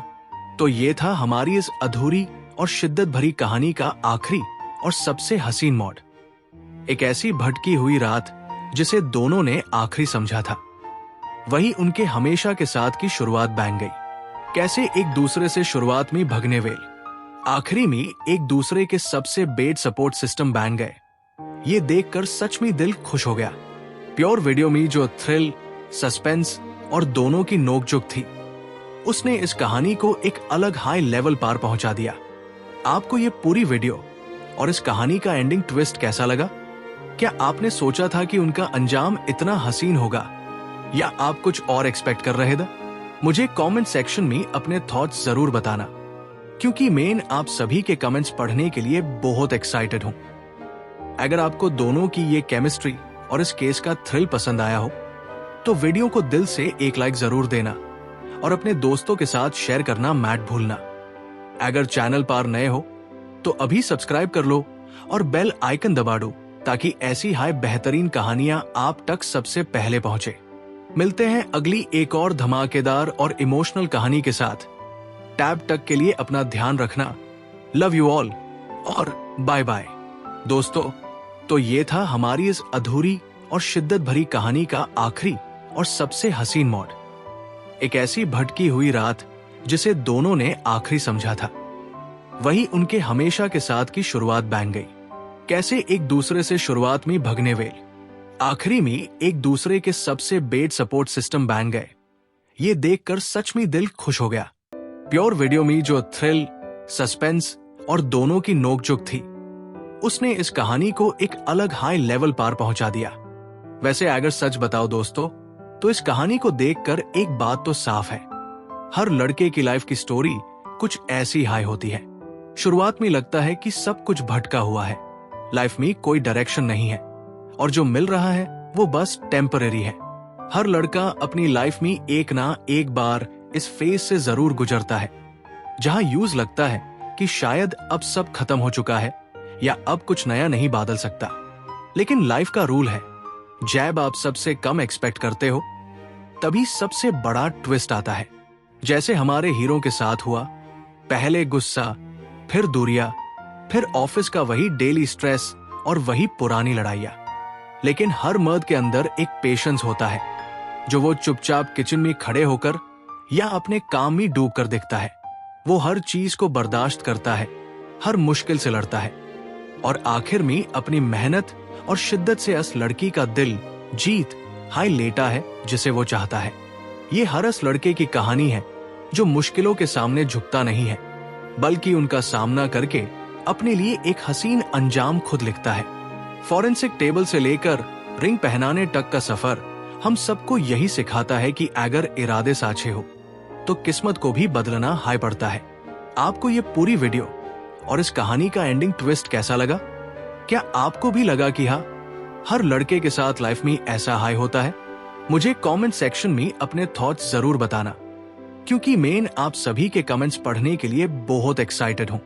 तो ये था हमारी इस अधूरी और शिद्दत भरी कहानी का आखिरी और सबसे हसीन मोड़। एक ऐसी भटकी हुई रात जिसे दोनों ने आखिरी समझा था, वही उनके हमेशा के साथ की शुरुआत बन गई। कैसे एक दूसरे से शुरुआत में भगने वेल आखिरी में एक दूसरे के सबसे बेड सपोर्ट सिस्टम बन गए। ये देखकर सच में दिल खुश हो गया। प्योर वीडियो में जो थ्रिल, सस्पेंस और दोनों की नोकझोंक थी, उसने इस कहानी को एक अलग हाई लेवल पार पहुंचा दिया। आपको ये पूरी वीडियो और इस कहानी का एंडिंग ट्विस्ट कैसा लगा? क्या आपने सोचा था कि उनका अंजाम इतना हसीन होगा या आप कुछ और एक्सपेक्ट कर रहे थे? मुझे कमेंट सेक्शन में अपने थॉट्स जरूर बताना, क्योंकि मैं आप सभी के कमेंट्स पढ़ने के लिए बहुत एक्साइटेड हूं। अगर आपको दोनों की ये केमिस्ट्री और इस केस का थ्रिल पसंद आया हो तो वीडियो को दिल से एक लाइक जरूर देना और अपने दोस्तों के साथ शेयर करना मत भूलना। अगर चैनल पर नए हो तो अभी सब्सक्राइब कर लो और बेल आइकन दबा दो, ताकि ऐसी हाई बेहतरीन कहानियां आप तक सबसे पहले पहुंचे। मिलते हैं अगली एक और धमाकेदार और इमोशनल कहानी के साथ। टैब तक के लिए अपना ध्यान रखना। लव यू ऑल और बाय बाय। दोस्तों, तो ये था हमारी इस अधूरी और शिद्दत भरी कहानी का आखिरी और सबसे हसीन मोड़। एक ऐसी भटकी हुई रात जिसे दोनों ने आखिरी समझा था, वही उनके हमेशा के साथ की शुरुआत बन गई। कैसे एक दूसरे से शुरुआत में भगने वेल, आखिरी में एक दूसरे के सबसे बेड सपोर्ट सिस्टम बन गए। ये देखकर सच में दिल खुश हो गया। प्योर वीडियो में जो थ्रिल, सस्पेंस और दोनों की नोकझोंक थी, उसने इस कहानी को एक अलग हाई लेवल पर पहुंचा दिया। वैसे अगर सच बताओ दोस्तों, तो इस कहानी को देखकर एक बात तो साफ है, हर लड़के की लाइफ की स्टोरी कुछ ऐसी हाई होती है। शुरुआत में लगता है कि सब कुछ भटका हुआ है, लाइफ में कोई डायरेक्शन नहीं है और जो मिल रहा है वो बस टेम्परेरी है। हर लड़का अपनी लाइफ में एक ना एक बार इस फेज से जरूर गुजरता है, जहां यूज लगता है कि शायद अब सब खत्म हो चुका है या अब कुछ नया नहीं बादल सकता। लेकिन लाइफ का रूल है, जब आप सबसे कम एक्सपेक्ट करते हो तभी सबसे बड़ा ट्विस्ट आता है। जैसे हमारे हीरो के साथ हुआ, पहले गुस्सा, फिर दूरियां, फिर ऑफिस का वही डेली स्ट्रेस और वही पुरानी लड़ाइयां। लेकिन हर मर्द के अंदर एक पेशेंस होता है, जो वो चुपचाप किचन में खड़े होकर या अपने काम में डूब कर दिखता है। वो हर चीज को बर्दाश्त करता है, हर मुश्किल से लड़ता है और आखिर में अपनी मेहनत और शिद्दत से उस लड़की का दिल जीत हाई लेता है जिसे वो चाहता है। ये हर उस लड़के की कहानी है जो मुश्किलों के सामने झुकता नहीं है, बल्कि उनका सामना करके अपने लिए एक हसीन अंजाम खुद लिखता है। फॉरेंसिक टेबल से लेकर रिंग पहनाने तक का सफर हम सबको यही सिखाता है कि अगर इरादे साचे हो तो किस्मत को भी बदलना हाई पड़ता है। आपको ये पूरी वीडियो और इस कहानी का एंडिंग ट्विस्ट कैसा लगा? क्या आपको भी लगा कि हाँ, हर लड़के के साथ लाइफ में ऐसा हाई होता है? मुझे कमेंट सेक्शन में अपने थॉट्स जरूर बताना, क्योंकि मैं आप सभी के कमेंट्स पढ़ने के लिए बहुत एक्साइटेड हूं।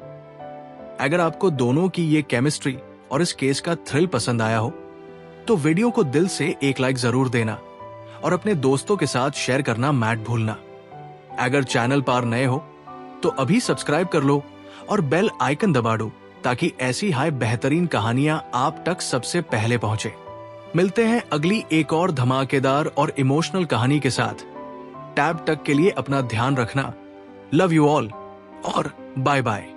अगर आपको दोनों की ये केमिस्ट्री और इस केस का थ्रिल पसंद आया हो तो वीडियो को दिल से एक लाइक जरूर देना और अपने दोस्तों के साथ शेयर करना मत भूलना। अगर चैनल पर नए हो तो अभी सब्सक्राइब कर लो और बेल आइकन दबा दो, ताकि ऐसी हाई बेहतरीन कहानियां आप तक सबसे पहले पहुंचे। मिलते हैं अगली एक और धमाकेदार और इमोशनल कहानी के साथ। टैब तक के लिए अपना ध्यान रखना। लव यू ऑल और बाय बाय।